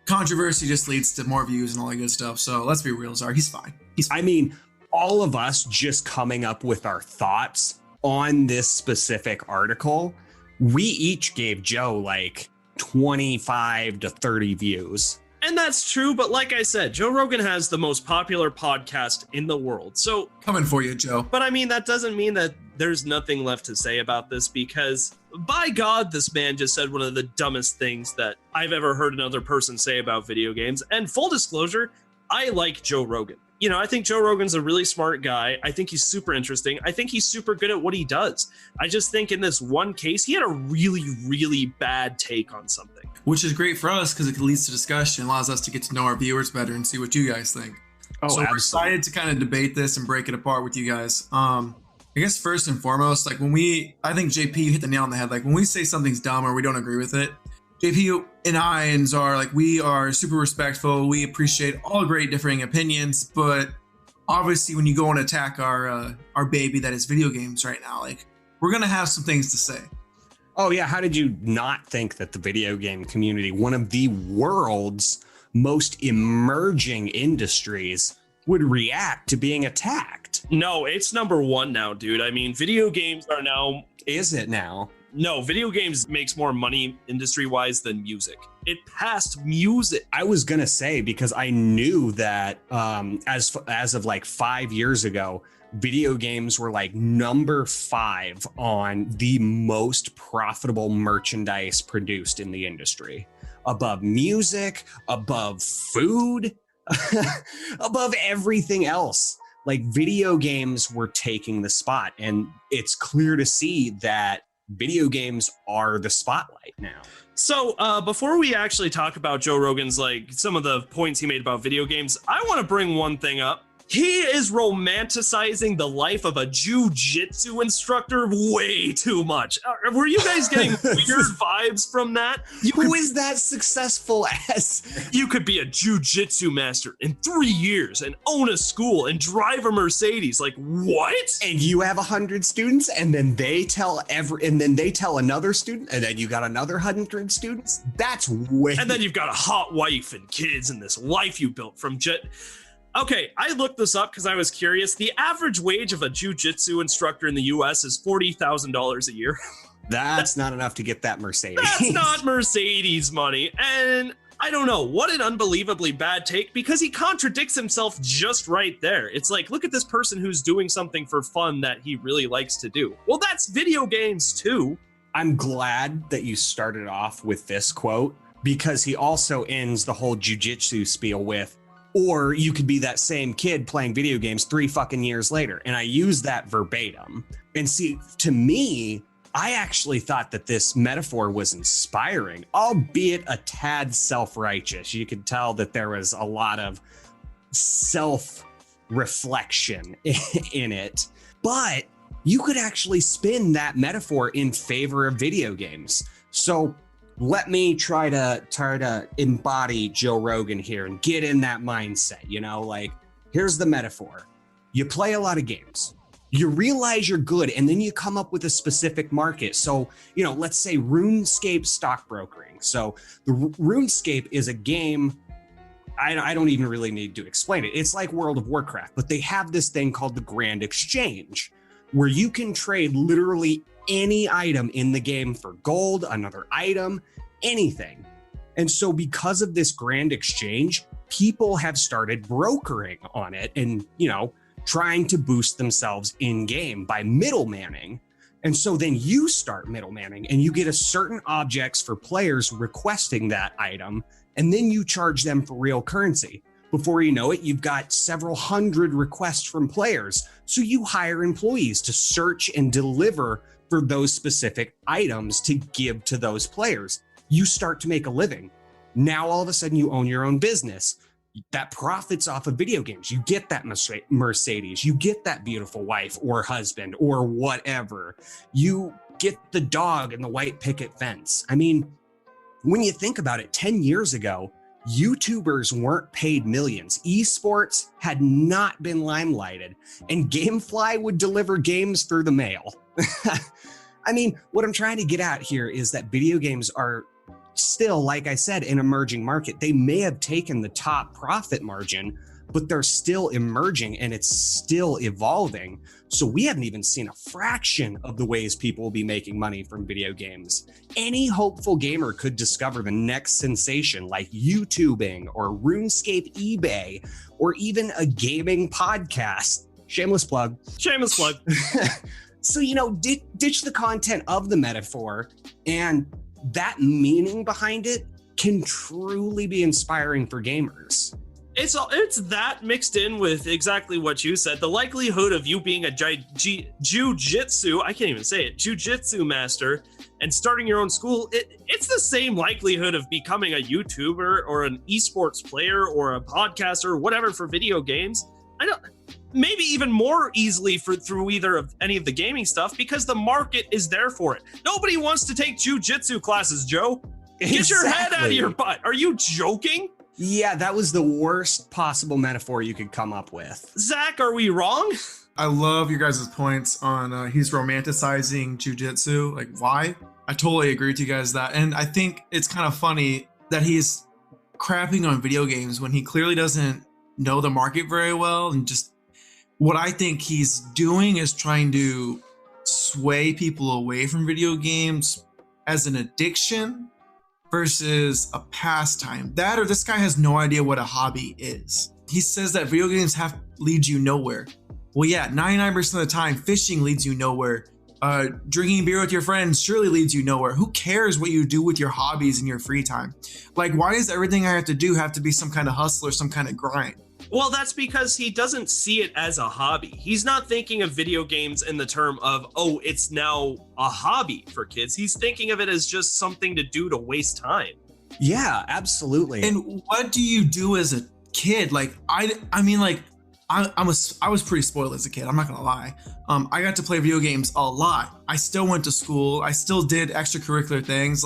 controversy just leads to more views and all that good stuff. So let's be real, Czar, he's fine. I mean, all of us just coming up with our thoughts on this specific article, we each gave Joe like 25 to 30 views. And that's true, but like I said, Joe Rogan has the most popular podcast in the world. So coming for you, Joe. But I mean, that doesn't mean that there's nothing left to say about this, because by God, this man just said one of the dumbest things that I've ever heard another person say about video games. And full disclosure, I like Joe Rogan. You know, I think Joe Rogan's a really smart guy. I think he's super interesting. I think he's super good at what he does. I just think in this one case, he had a really, really bad take on something. Which is great for us because it leads to discussion, allows us to get to know our viewers better and see what you guys think. Oh, so absolutely. We're excited to kind of debate this and break it apart with you guys. I guess first and foremost, like I think JP, you hit the nail on the head. Like when we say something's dumb or we don't agree with it, JP and I and Czar, like we are super respectful. We appreciate all great differing opinions, but obviously when you go and attack our baby that is video games right now, like we're gonna have some things to say. Oh yeah, how did you not think that the video game community, one of the world's most emerging industries, would react to being attacked? No, it's number one now, dude. I mean, video games are now... Is it now? No, video games makes more money industry-wise than music. It passed music. I was gonna say, because I knew that as of like 5 years ago, video games were like number 5 on the most profitable merchandise produced in the industry, above music, above food, above everything else. Like video games were taking the spot, and it's clear to see that video games are the spotlight now. So before we actually talk about Joe Rogan's, like some of the points he made about video games, I want to bring one thing up. He is romanticizing the life of a jiu-jitsu instructor way too much. Were you guys getting weird vibes from that? Who is that successful as? You could be a jiu-jitsu master in 3 years and own a school and drive a Mercedes. Like, what? And you have 100 students, and then they tell another student, and then you got another 100 students. That's way. And then you've got a hot wife and kids and this life you built from Okay, I looked this up because I was curious. The average wage of a jiu-jitsu instructor in the U.S. is $40,000 a year. That's not enough to get that Mercedes. That's not Mercedes money. And I don't know, what an unbelievably bad take, because he contradicts himself just right there. It's like, look at this person who's doing something for fun that he really likes to do. Well, that's video games too. I'm glad that you started off with this quote, because he also ends the whole jiu-jitsu spiel with, or you could be that same kid playing video games 3 fucking years later. And I use that verbatim. And see, to me, I actually thought that this metaphor was inspiring, albeit a tad self-righteous. You could tell that there was a lot of self-reflection in it. But you could actually spin that metaphor in favor of video games. So let me try to embody Joe Rogan here and get in that mindset, you know, like, here's the metaphor. You play a lot of games, you realize you're good, and then you come up with a specific market. So, you know, let's say RuneScape stockbrokering. So the RuneScape is a game, I don't even really need to explain it. It's like World of Warcraft, but they have this thing called the Grand Exchange, where you can trade literally any item in the game for gold, another item, anything. And so because of this grand exchange, people have started brokering on it and, you know, trying to boost themselves in game by middlemaning. And so then you start middlemaning and you get a certain objects for players requesting that item, and then you charge them for real currency. Before you know it, you've got several hundred requests from players. So you hire employees to search and deliver for those specific items to give to those players. You start to make a living. Now, all of a sudden, you own your own business that profits off of video games. You get that Mercedes, you get that beautiful wife or husband or whatever. You get the dog and the white picket fence. I mean, when you think about it, 10 years ago, YouTubers weren't paid millions. Esports had not been limelighted, and GameFly would deliver games through the mail. I mean, what I'm trying to get at here is that video games are still, like I said, an emerging market. They may have taken the top profit margin, but they're still emerging and it's still evolving. So we haven't even seen a fraction of the ways people will be making money from video games. Any hopeful gamer could discover the next sensation like YouTubing or RuneScape eBay or even a gaming podcast. Shameless plug. Shameless plug. So, you know, ditch the content of the metaphor, and that meaning behind it can truly be inspiring for gamers. It's that mixed in with exactly what you said. The likelihood of you being a jujitsu, I can't even say it, jujitsu master and starting your own school, it's the same likelihood of becoming a YouTuber or an esports player or a podcaster or whatever for video games. Maybe even more easily through either of any of the gaming stuff, because the market is there for it. Nobody wants to take jujitsu classes, Joe. Get your head out of your butt. Are you joking? Yeah, that was the worst possible metaphor you could come up with. Zach, are we wrong? I love your guys' points on he's romanticizing jujitsu. Like, why? I totally agree with you guys that. And I think it's kind of funny that he's crapping on video games when he clearly doesn't know the market very well. And just what I think he's doing is trying to sway people away from video games as an addiction versus a pastime. That, or this guy has no idea what a hobby is. He says that video games lead you nowhere. Well, yeah, 99% of the time, fishing leads you nowhere. Drinking beer with your friends surely leads you nowhere. Who cares what you do with your hobbies in your free time? Like, why does everything I have to do have to be some kind of hustle or some kind of grind? Well, that's because he doesn't see it as a hobby. He's not thinking of video games in the term of, oh, it's now a hobby for kids. He's thinking of it as just something to do to waste time. Yeah, absolutely. And what do you do as a kid? Like, I mean, like, I was pretty spoiled as a kid. I'm not gonna lie. I got to play video games a lot. I still went to school. I still did extracurricular things,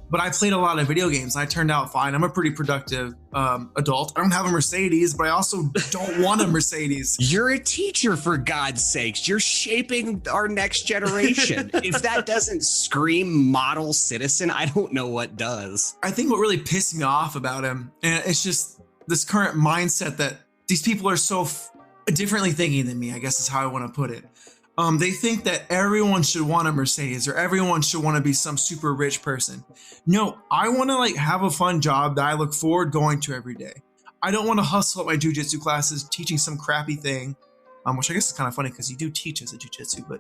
but I played a lot of video games. And I turned out fine. I'm a pretty productive adult. I don't have a Mercedes, but I also don't want a Mercedes. You're a teacher, for God's sakes. You're shaping our next generation. If that doesn't scream model citizen, I don't know what does. I think what really pissed me off about him, and it's just this current mindset that these people are so differently thinking than me, I guess is how I want to put it. They think that everyone should want a Mercedes or everyone should want to be some super rich person. No, I want to have a fun job that I look forward going to every day. I don't want to hustle at my jujitsu classes teaching some crappy thing, which I guess is kind of funny because you do teach as a jujitsu, but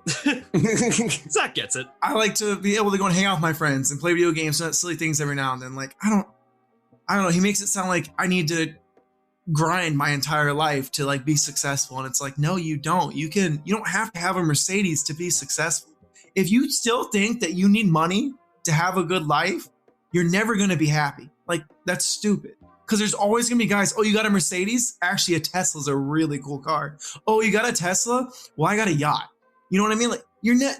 Zach gets it. I like to be able to go and hang out with my friends and play video games and silly things every now and then. Like, I don't know. He makes it sound like I need to grind my entire life to be successful, and it's like, no, you don't. You don't have to have a Mercedes to be successful. If you still think that you need money to have a good life, you're never going to be happy. Like, that's stupid, because there's always going to be guys, oh, you got a Mercedes? Actually, a Tesla's a really cool car. Oh, you got a Tesla? Well, I got a yacht. You know what I mean? Like,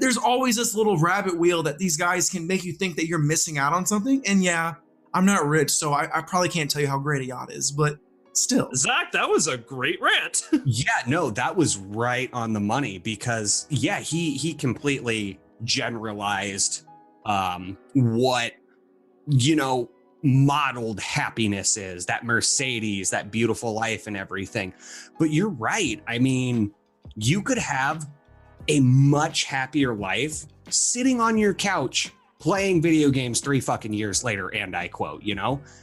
there's always this little rabbit wheel that these guys can make you think that you're missing out on something. And yeah, I'm not rich, so I probably can't tell you how great a yacht is, but still. Zach, that was a great rant. Yeah, no, that was right on the money, because yeah, he completely generalized what, modeled happiness is, that Mercedes, that beautiful life and everything. But you're right. I mean, you could have a much happier life sitting on your couch playing video games 3 fucking years later, and I quote,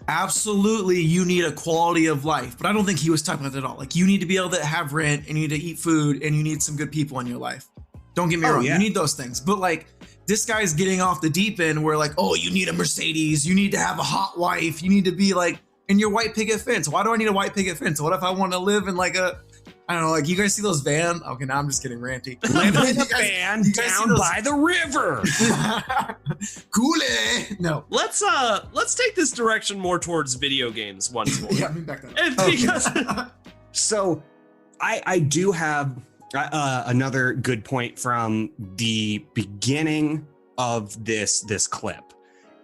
Absolutely, you need a quality of life. But I don't think he was talking about that at all. Like, you need to be able to have rent, and you need to eat food, and you need some good people in your life. Don't get me wrong, yeah. You need those things. But this guy's getting off the deep end where oh, you need a Mercedes, you need to have a hot wife, you need to be in your white picket fence. Why do I need a white picket fence? What if I want to live in I don't know, you guys see those van? Okay, now I'm just getting ranty. Live in a van down by the river. Cool. No. Let's take this direction more towards video games once more. Yeah, let me back that up. So I do have another good point from the beginning of this clip.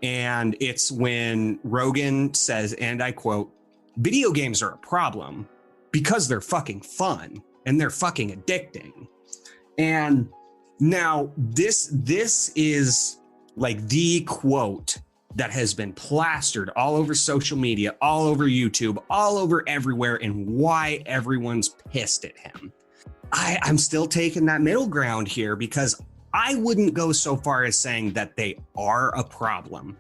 And it's when Rogan says, and I quote, "Video games are a problem because they're fucking fun and they're fucking addicting." And now this is the quote that has been plastered all over social media, all over YouTube, all over everywhere, and why everyone's pissed at him. I'm still taking that middle ground here because I wouldn't go so far as saying that they are a problem,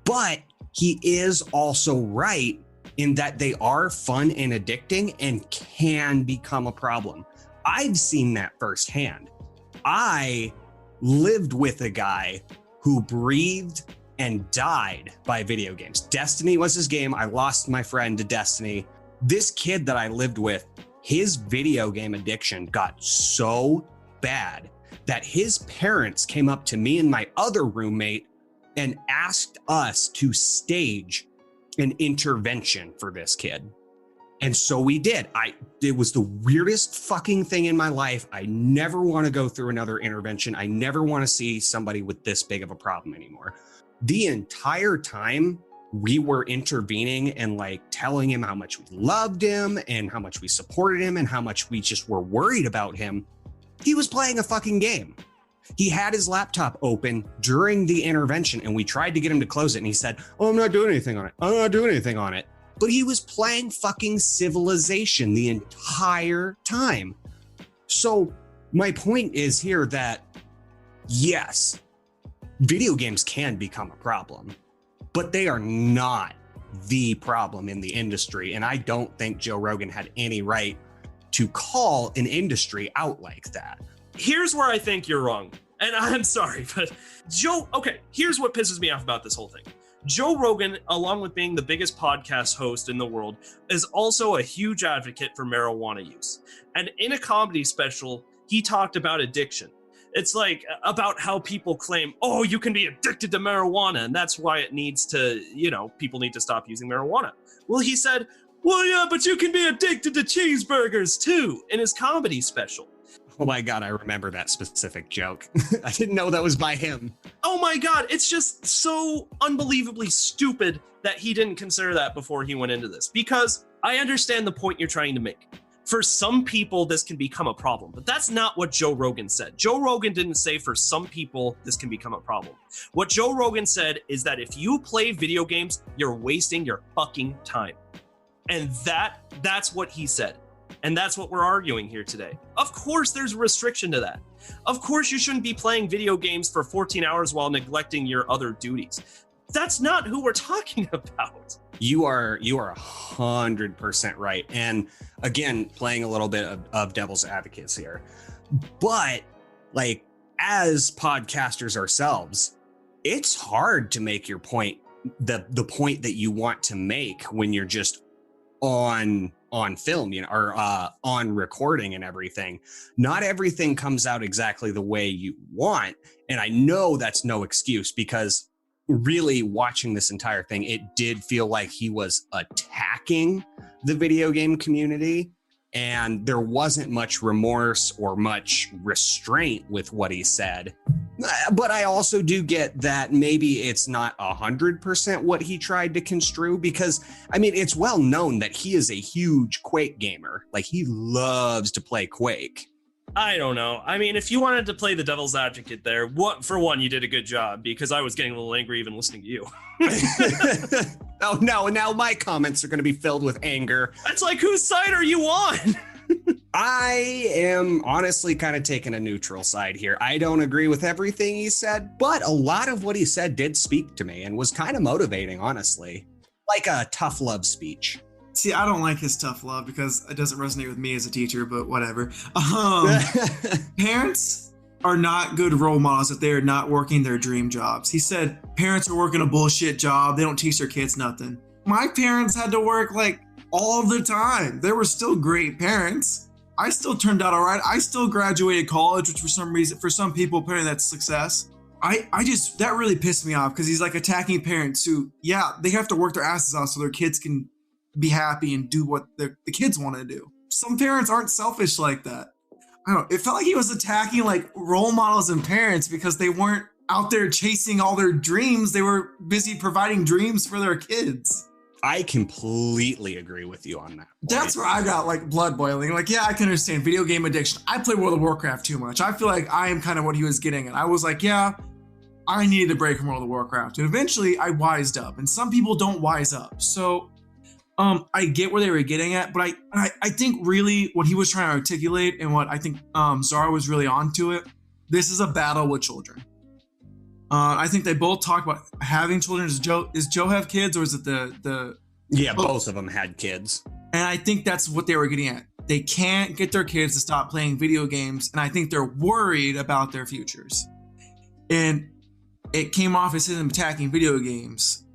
but he is also right in that they are fun and addicting and can become a problem. I've seen that firsthand. I lived with a guy who breathed and died by video games. Destiny was his game. I lost my friend to Destiny. This kid that I lived with, his video game addiction got so bad that his parents came up to me and my other roommate and asked us to stage an intervention for this kid. And so we did. It was the weirdest fucking thing in my life. I never want to go through another intervention. I never want to see somebody with this big of a problem anymore. The entire time we were intervening and like telling him how much we loved him and how much we supported him and how much we just were worried about him, he was playing a fucking game. He had his laptop open during the intervention and we tried to get him to close it and he said, "Oh, I'm not doing anything on it. I'm not doing anything on it." But he was playing fucking Civilization the entire time. So my point is here that yes, video games can become a problem, but they are not the problem in the industry. And I don't think Joe Rogan had any right to call an industry out like that. Here's where I think you're wrong. And I'm sorry, but here's what pisses me off about this whole thing. Joe Rogan, along with being the biggest podcast host in the world, is also a huge advocate for marijuana use. And in a comedy special, he talked about addiction. It's like about how people claim, oh, you can be addicted to marijuana, and that's why it needs to, people need to stop using marijuana. Well, he said, well, yeah, but you can be addicted to cheeseburgers too, in his comedy special. Oh my God, I remember that specific joke. I didn't know that was by him. Oh my God, it's just so unbelievably stupid that he didn't consider that before he went into this. Because I understand the point you're trying to make. For some people, this can become a problem, but that's not what Joe Rogan said. Joe Rogan didn't say for some people, this can become a problem. What Joe Rogan said is that if you play video games, you're wasting your fucking time. And that's what he said. And that's what we're arguing here today. Of course, there's a restriction to that. Of course, you shouldn't be playing video games for 14 hours while neglecting your other duties. That's not who we're talking about. You are 100% right. And again, playing a little bit of devil's advocates here. But like, as podcasters ourselves, it's hard to make your point, the point that you want to make when you're just on film, or on recording and everything. Not everything comes out exactly the way you want. And I know that's no excuse, because really watching this entire thing, it did feel like he was attacking the video game community, and there wasn't much remorse or much restraint with what he said. But I also do get that maybe it's not 100% what he tried to construe, because I mean, it's well known that he is a huge Quake gamer. Like, he loves to play Quake. I don't know. I mean, if you wanted to play the devil's advocate there, for one, you did a good job, because I was getting a little angry even listening to you. Oh no, now my comments are going to be filled with anger. It's like, whose side are you on? I am honestly kind of taking a neutral side here. I don't agree with everything he said, but a lot of what he said did speak to me and was kind of motivating, honestly. Like a tough love speech. See, I don't like his tough love because it doesn't resonate with me as a teacher, but whatever. Parents are not good role models if they are not working their dream jobs. He said parents are working a bullshit job. They don't teach their kids nothing. My parents had to work like all the time. They were still great parents. I still turned out all right. I still graduated college, which for some reason, for some people, apparently that's success. That really pissed me off, because he's like attacking parents who, yeah, they have to work their asses off so their kids can be happy and do what the kids want to do. Some parents aren't selfish like that. I don't know. It felt like he was attacking like role models and parents because they weren't out there chasing all their dreams. They were busy providing dreams for their kids. I completely agree with you on that point. That's where I got like blood boiling. Like, yeah, I can understand video game addiction. I play World of Warcraft too much. I feel like I am kind of what he was getting at. I was like, yeah, I needed to break from World of Warcraft. And eventually I wised up, and some people don't wise up. So I get where they were getting at, but I think really what he was trying to articulate, and what I think Zara was really onto it, this is a battle with children. I think they both talk about having children. Does Joe have kids, or is it the Yeah, both of them had kids. And I think that's what they were getting at. They can't get their kids to stop playing video games, and I think they're worried about their futures. And it came off as him attacking video games,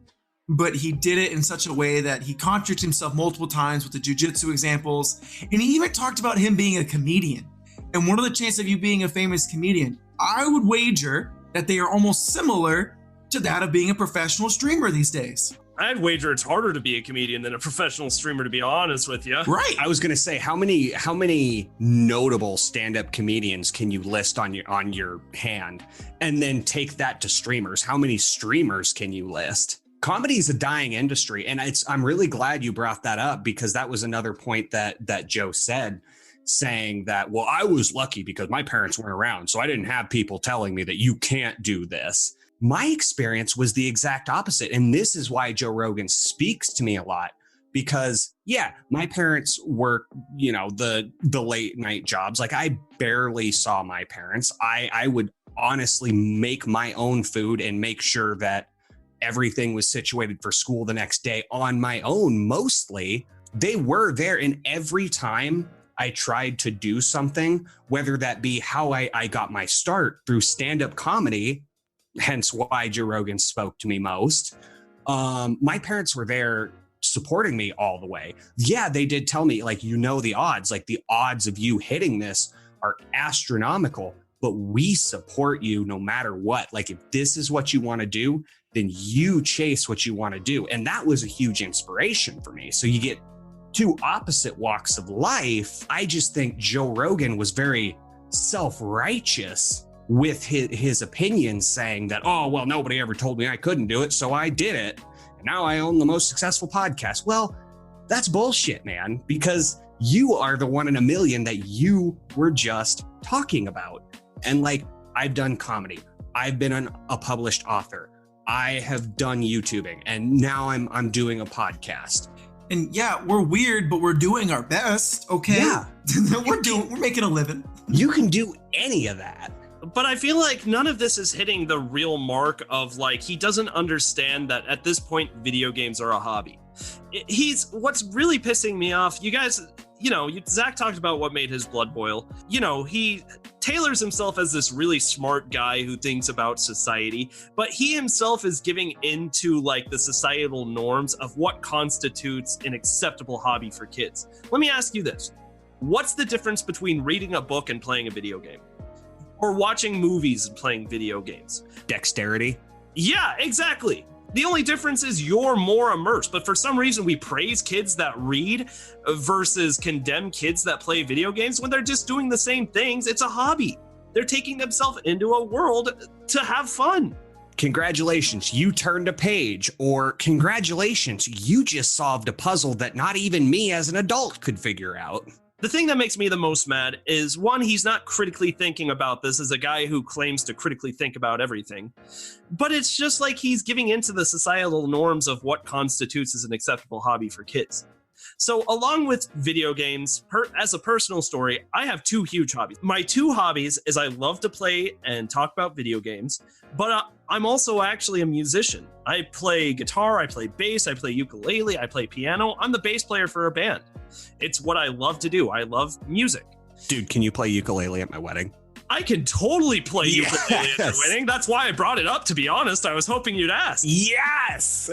but he did it in such a way that he contradicted himself multiple times with the jujitsu examples. And he even talked about him being a comedian. And what are the chances of you being a famous comedian? I would wager that they are almost similar to that of being a professional streamer these days. I'd wager it's harder to be a comedian than a professional streamer, to be honest with you. Right. I was going to say, how many notable stand-up comedians can you list on your hand, and then take that to streamers? How many streamers can you list? Comedy is a dying industry, and I'm really glad you brought that up, because that was another point that Joe said, saying that, well, I was lucky because my parents weren't around, so I didn't have people telling me that you can't do this. My experience was the exact opposite. And this is why Joe Rogan speaks to me a lot, because yeah, my parents work, the late night jobs. Like, I barely saw my parents. I would honestly make my own food and make sure that everything was situated for school the next day on my own. Mostly they were there. And every time I tried to do something, whether that be how I got my start through stand-up comedy, hence why Joe Rogan spoke to me most. My parents were there supporting me all the way. Yeah, they did tell me, like, the odds, like the odds of you hitting this are astronomical, but we support you no matter what. Like, if this is what you want to do, then you chase what you want to do. And that was a huge inspiration for me. So you get two opposite walks of life. I just think Joe Rogan was very self-righteous with his opinions, saying that, oh, well, nobody ever told me I couldn't do it, so I did it. And now I own the most successful podcast. Well, that's bullshit, man, because you are the one in a million that you were just talking about. And like, I've done comedy. I've been a published author. I have done YouTubing, and now I'm doing a podcast. And yeah, we're weird, but we're doing our best. Okay. Yeah. we're making a living. You can do any of that. But I feel like none of this is hitting the real mark of, like, he doesn't understand that at this point, video games are a hobby. What's really pissing me off, you guys, Zach talked about what made his blood boil. He tailors himself as this really smart guy who thinks about society, but he himself is giving into, like, the societal norms of what constitutes an acceptable hobby for kids. Let me ask you this. What's the difference between reading a book and playing a video game? Or watching movies and playing video games? Dexterity. Yeah, exactly. The only difference is you're more immersed, but for some reason we praise kids that read versus condemn kids that play video games when they're just doing the same things. It's a hobby. They're taking themselves into a world to have fun. Congratulations, you turned a page. Or congratulations, you just solved a puzzle that not even me as an adult could figure out. The thing that makes me the most mad is, one, he's not critically thinking about this as a guy who claims to critically think about everything. But it's just like he's giving into the societal norms of what constitutes as an acceptable hobby for kids. So along with video games, as a personal story, I have two huge hobbies. My two hobbies is I love to play and talk about video games, but I'm also actually a musician. I play guitar, I play bass, I play ukulele, I play piano. I'm the bass player for a band. It's what I love to do. I love music. Dude, can you play ukulele at my wedding? I can totally play ukulele at your wedding. That's why I brought it up, to be honest. I was hoping you'd ask. Yes!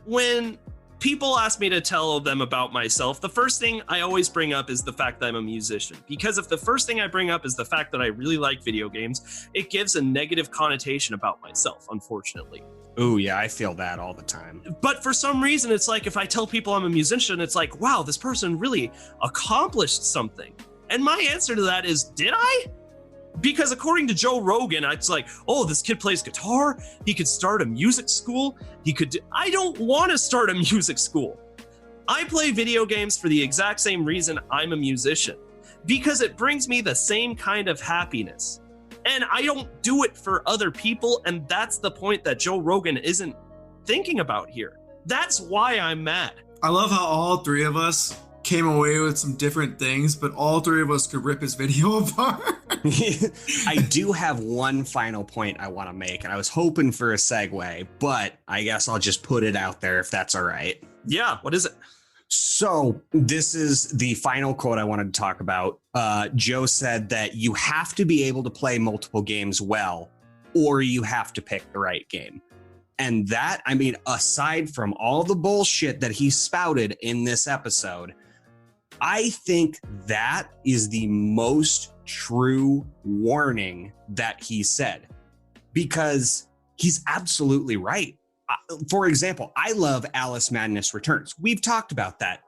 When people ask me to tell them about myself, the first thing I always bring up is the fact that I'm a musician. Because if the first thing I bring up is the fact that I really like video games, it gives a negative connotation about myself, unfortunately. Ooh, yeah, I feel that all the time. But for some reason, it's like if I tell people I'm a musician, it's like, wow, this person really accomplished something. And my answer to that is, did I? Because according to Joe Rogan, it's like, oh, this kid plays guitar. He could start a music school. I don't want to start a music school. I play video games for the exact same reason I'm a musician, because it brings me the same kind of happiness. And I don't do it for other people. And that's the point that Joe Rogan isn't thinking about here. That's why I'm mad. I love how all three of us came away with some different things, but all three of us could rip his video apart. I do have one final point I want to make, and I was hoping for a segue, but I guess I'll just put it out there if that's all right. Yeah, what is it? So this is the final quote I wanted to talk about. Joe said that you have to be able to play multiple games well, or you have to pick the right game. And that, I mean, aside from all the bullshit that he spouted in this episode, I think that is the most true warning that he said, because he's absolutely right. For example, I love Alice Madness Returns. We've talked about that.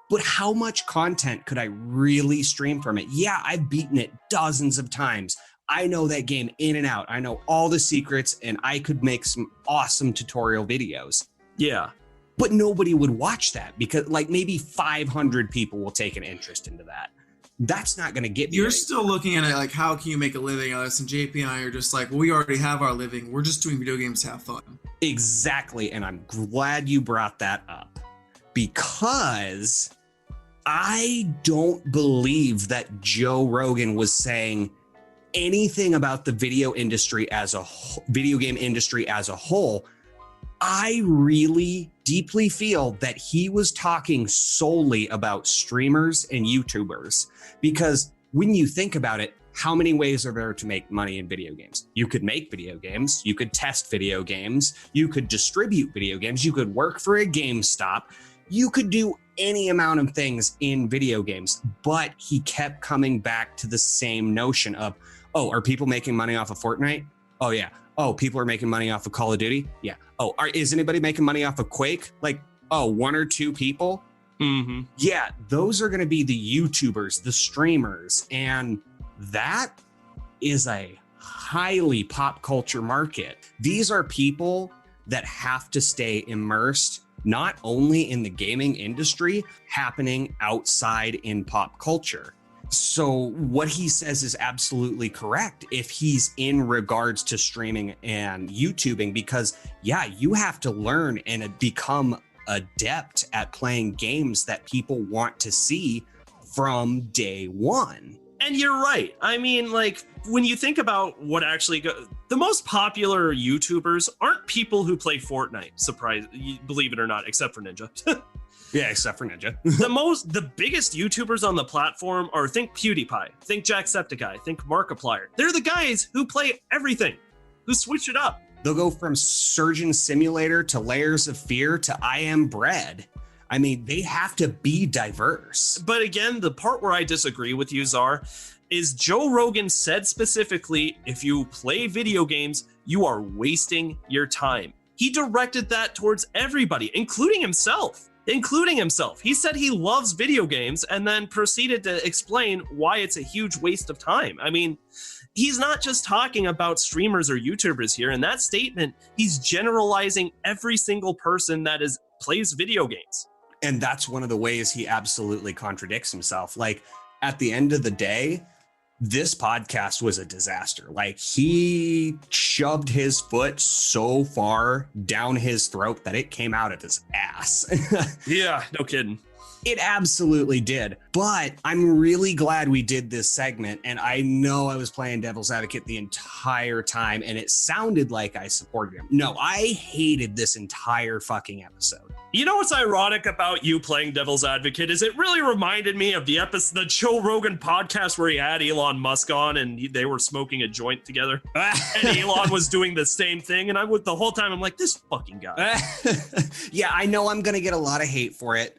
But how much content could I really stream from it? Yeah, I've beaten it dozens of times. I know that game in and out. I know all the secrets, and I could make some awesome tutorial videos. Yeah. But nobody would watch that because like maybe 500 people will take an interest into that. That's not going to get me. You're still looking at it like, how can you make a living out of this? And JP and I are just like, well, we already have our living. We're just doing video games to have fun. Exactly. And I'm glad you brought that up, because I don't believe that Joe Rogan was saying anything about the video game industry as a whole. I really deeply feel that he was talking solely about streamers and YouTubers, because when you think about it, how many ways are there to make money in video games? You could make video games, you could test video games, you could distribute video games, you could work for a GameStop, you could do any amount of things in video games. But he kept coming back to the same notion of, oh, are people making money off of Fortnite? Oh, yeah. Oh, people are making money off of Call of Duty? Yeah. Oh, is anybody making money off of Quake? Like, oh, one or two people? Mm-hmm. Yeah, those are going to be the YouTubers, the streamers. And that is a highly pop culture market. These are people that have to stay immersed, not only in the gaming industry, happening outside in pop culture. So what he says is absolutely correct if he's in regards to streaming and YouTubing, because yeah, you have to learn and become adept at playing games that people want to see from day one. And you're right. I mean, like, when you think about what actually the most popular YouTubers aren't people who play Fortnite, believe it or not, except for Ninja. Yeah, except for Ninja. The biggest YouTubers on the platform are, think PewDiePie, think Jacksepticeye, think Markiplier. They're the guys who play everything, who switch it up. They'll go from Surgeon Simulator to Layers of Fear to I Am Bread. I mean, they have to be diverse. But again, the part where I disagree with you, Czar, is Joe Rogan said specifically, if you play video games, you are wasting your time. He directed that towards everybody, including himself. He said he loves video games and then proceeded to explain why it's a huge waste of time. I mean, he's not just talking about streamers or YouTubers here. In that statement, he's generalizing every single person that plays video games. And that's one of the ways he absolutely contradicts himself. Like, at the end of the day, this podcast was a disaster. Like, he shoved his foot so far down his throat that it came out of his ass. Yeah, no kidding. It absolutely did. But I'm really glad we did this segment. And I know I was playing devil's advocate the entire time, and it sounded like I supported him. No, I hated this entire fucking episode. You know what's ironic about you playing devil's advocate is it really reminded me of the Joe Rogan podcast where he had Elon Musk on and they were smoking a joint together. And Elon was doing the same thing. And the whole time I'm like, this fucking guy. Yeah, I know I'm going to get a lot of hate for it.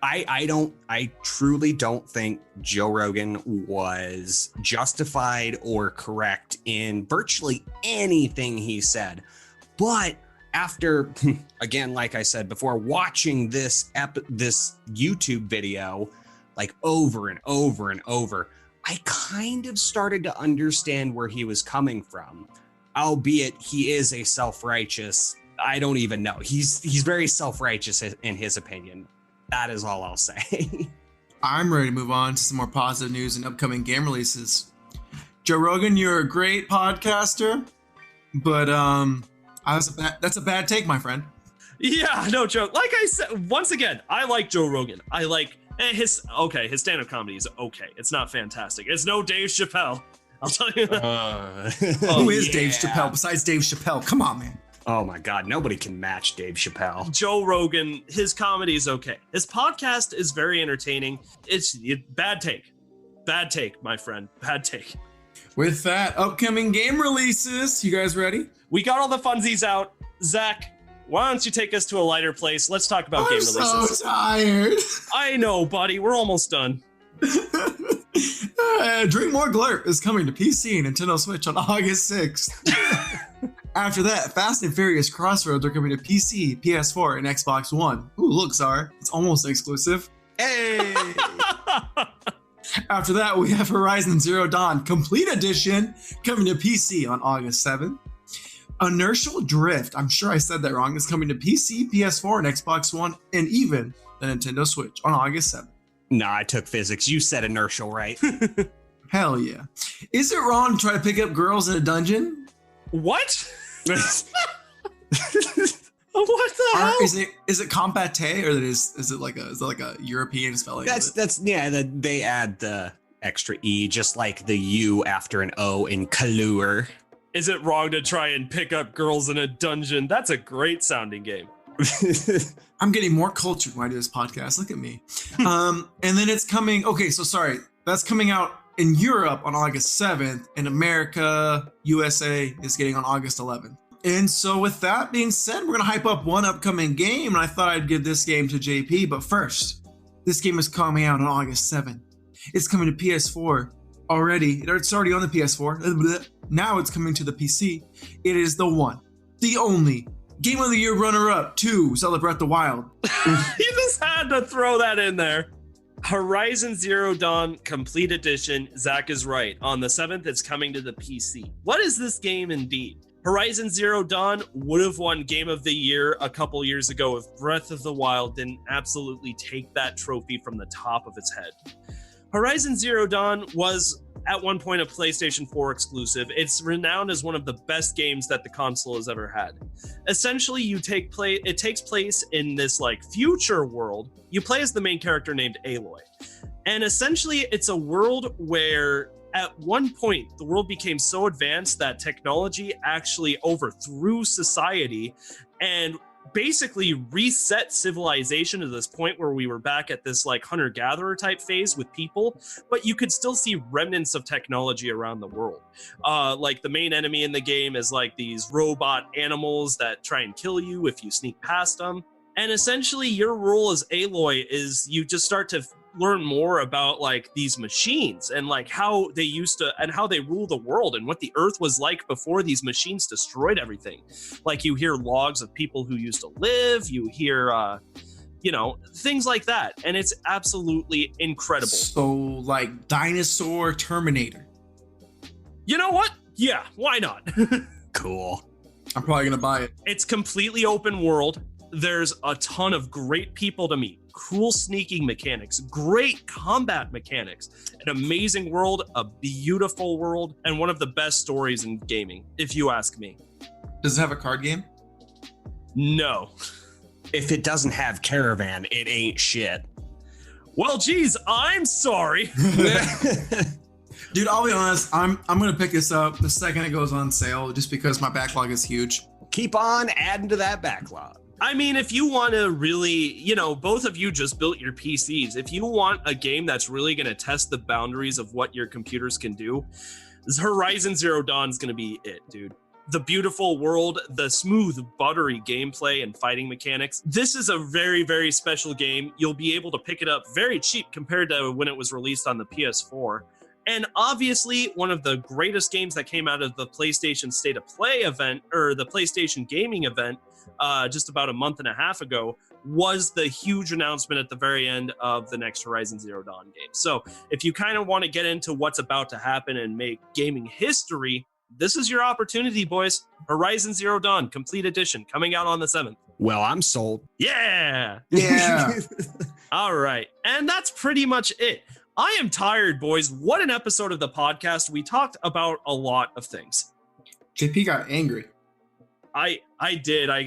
I truly don't think Joe Rogan was justified or correct in virtually anything he said. But after, again, like I said before, watching this YouTube video like over and over and over, I kind of started to understand where he was coming from. Albeit he is a self-righteous, I don't even know. He's very self-righteous in his opinion. That is all I'll say. I'm ready to move on to some more positive news and upcoming game releases. Joe Rogan, you're a great podcaster, but that's a bad take, my friend. Yeah, no joke. Like I said, once again, I like Joe Rogan. I like his stand-up comedy is okay. It's not fantastic. It's no Dave Chappelle. I'll tell you that. Who is Dave Chappelle besides Dave Chappelle? Come on, man. Oh my God, nobody can match Dave Chappelle. Joe Rogan, his comedy is okay. His podcast is very entertaining. It's bad take. Bad take, my friend. Bad take. With that, upcoming game releases. You guys ready? We got all the funsies out. Zach, why don't you take us to a lighter place? Let's talk about game releases. I'm so tired. I know, buddy. We're almost done. Drink More Glurp is coming to PC and Nintendo Switch on August 6th. After that, Fast and Furious Crossroads are coming to PC, PS4, and Xbox One. Ooh, look, Czar. It's almost exclusive. Hey! After that, we have Horizon Zero Dawn Complete Edition coming to PC on August 7th. Inertial Drift, I'm sure I said that wrong, is coming to PC, PS4, and Xbox One, and even the Nintendo Switch on August 7th. Nah, I took physics. You said inertial, right? Hell yeah. Is it wrong to try to pick up girls in a dungeon? What? What the hell? Is it compate, or is it like a European spelling? They add the extra E, just like the U after an O in Kalur. Is it wrong to try and pick up girls in a dungeon? That's a great sounding game. I'm getting more cultured when I do this podcast. Look at me. And then it's coming. Okay, so sorry. That's coming out in Europe on August 7th. In America, USA is getting on August 11th. And so with that being said, we're going to hype up one upcoming game. And I thought I'd give this game to JP. But first, this game is coming out on August 7th. It's coming to PS4 already. It's already on the PS4. Now it's coming to the PC. It is the one, the only Game of the Year runner-up to Zelda Breath of the Wild. You just had to throw that in there. Horizon Zero Dawn Complete Edition. Zach is right. On the 7th, it's coming to the PC. What is this game indeed? Horizon Zero Dawn would have won Game of the Year a couple years ago if Breath of the Wild didn't absolutely take that trophy from the top of its head. Horizon Zero Dawn was at one point a PlayStation 4 exclusive. It's renowned as one of the best games that the console has ever had. Essentially, it takes place in this like future world. You play as the main character named Aloy. And essentially, it's a world where at one point, the world became so advanced that technology actually overthrew society and basically reset civilization to this point where we were back at this like hunter-gatherer type phase with people, but you could still see remnants of technology around the world. Like the main enemy in the game is like these robot animals that try and kill you if you sneak past them. And essentially your role as Aloy is you just start to learn more about like these machines and like how they used to and how they rule the world and what the earth was like before these machines destroyed everything. Like you hear logs of people who used to live, you hear things like that, and it's absolutely incredible. So like Dinosaur Terminator. You know what? Yeah, why not? Cool. I'm probably gonna buy it. It's completely open world. There's a ton of great people to meet, cool sneaking mechanics, great combat mechanics, an amazing world, a beautiful world, and one of the best stories in gaming, if you ask me. Does it have a card game? No. If it doesn't have Caravan, it ain't shit. Well, geez, I'm sorry. Dude, I'll be honest, I'm gonna pick this up the second it goes on sale just because my backlog is huge. Keep on adding to that backlog. I mean, if you want to really, both of you just built your PCs. If you want a game that's really going to test the boundaries of what your computers can do, Horizon Zero Dawn is going to be it, dude. The beautiful world, the smooth, buttery gameplay and fighting mechanics. This is a very, very special game. You'll be able to pick it up very cheap compared to when it was released on the PS4. And obviously, one of the greatest games that came out of the PlayStation State of Play event, or the PlayStation Gaming event, just about a month and a half ago, was the huge announcement at the very end of the next Horizon Zero Dawn game. So if you kind of want to get into what's about to happen and make gaming history, this is your opportunity, boys. Horizon Zero Dawn Complete Edition coming out on the 7th. Well, I'm sold. Yeah. Yeah. All right. And that's pretty much it. I am tired, boys. What an episode of the podcast. We talked about a lot of things. JP got angry. I did. I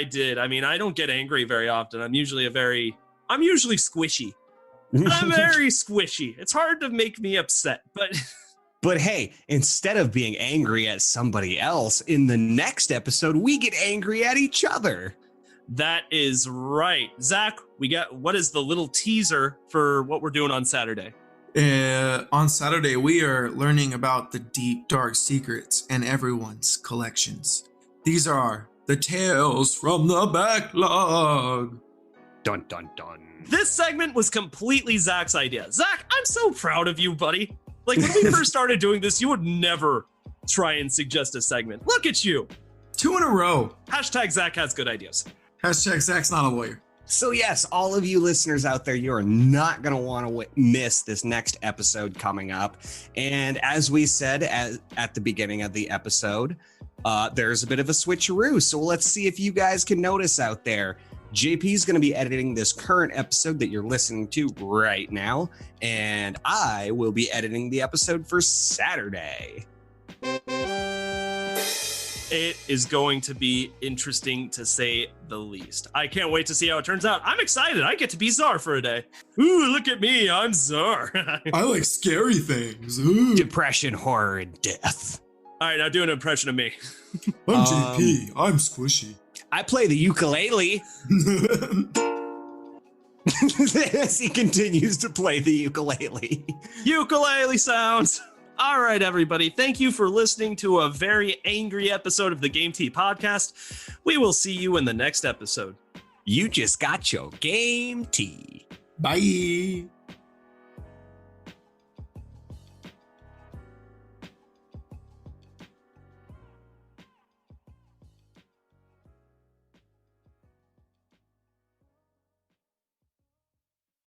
did. I mean, I don't get angry very often. I'm usually squishy. I'm very squishy. It's hard to make me upset, but But hey, instead of being angry at somebody else, in the next episode, we get angry at each other. That is right. Zach, what is the little teaser for what we're doing on Saturday? On Saturday, we are learning about the deep, dark secrets in everyone's collections. These are the tales from the backlog. Dun, dun, dun. This segment was completely Zach's idea. Zach, I'm so proud of you, buddy. Like, when we first started doing this, you would never try and suggest a segment. Look at you. 2 in a row. Hashtag Zach has good ideas. Hashtag Zach's not a lawyer. So yes, all of you listeners out there, you are not going to want to miss this next episode coming up. And as we said at the beginning of the episode, there's a bit of a switcheroo. So let's see if you guys can notice out there. JP is going to be editing this current episode that you're listening to right now, and I will be editing the episode for Saturday. It is going to be interesting, to say the least. I can't wait to see how it turns out. I'm excited. I get to be Czar for a day. Ooh, look at me. I'm Czar. I like scary things. Ooh. Depression, horror, and death. All right, now do an impression of me. I'm JP. I'm squishy. I play the ukulele. As he continues to play the ukulele. Ukulele sounds. All right, everybody. Thank you for listening to a very angry episode of the Game Tea podcast. We will see you in the next episode. You just got your Game Tea. Bye.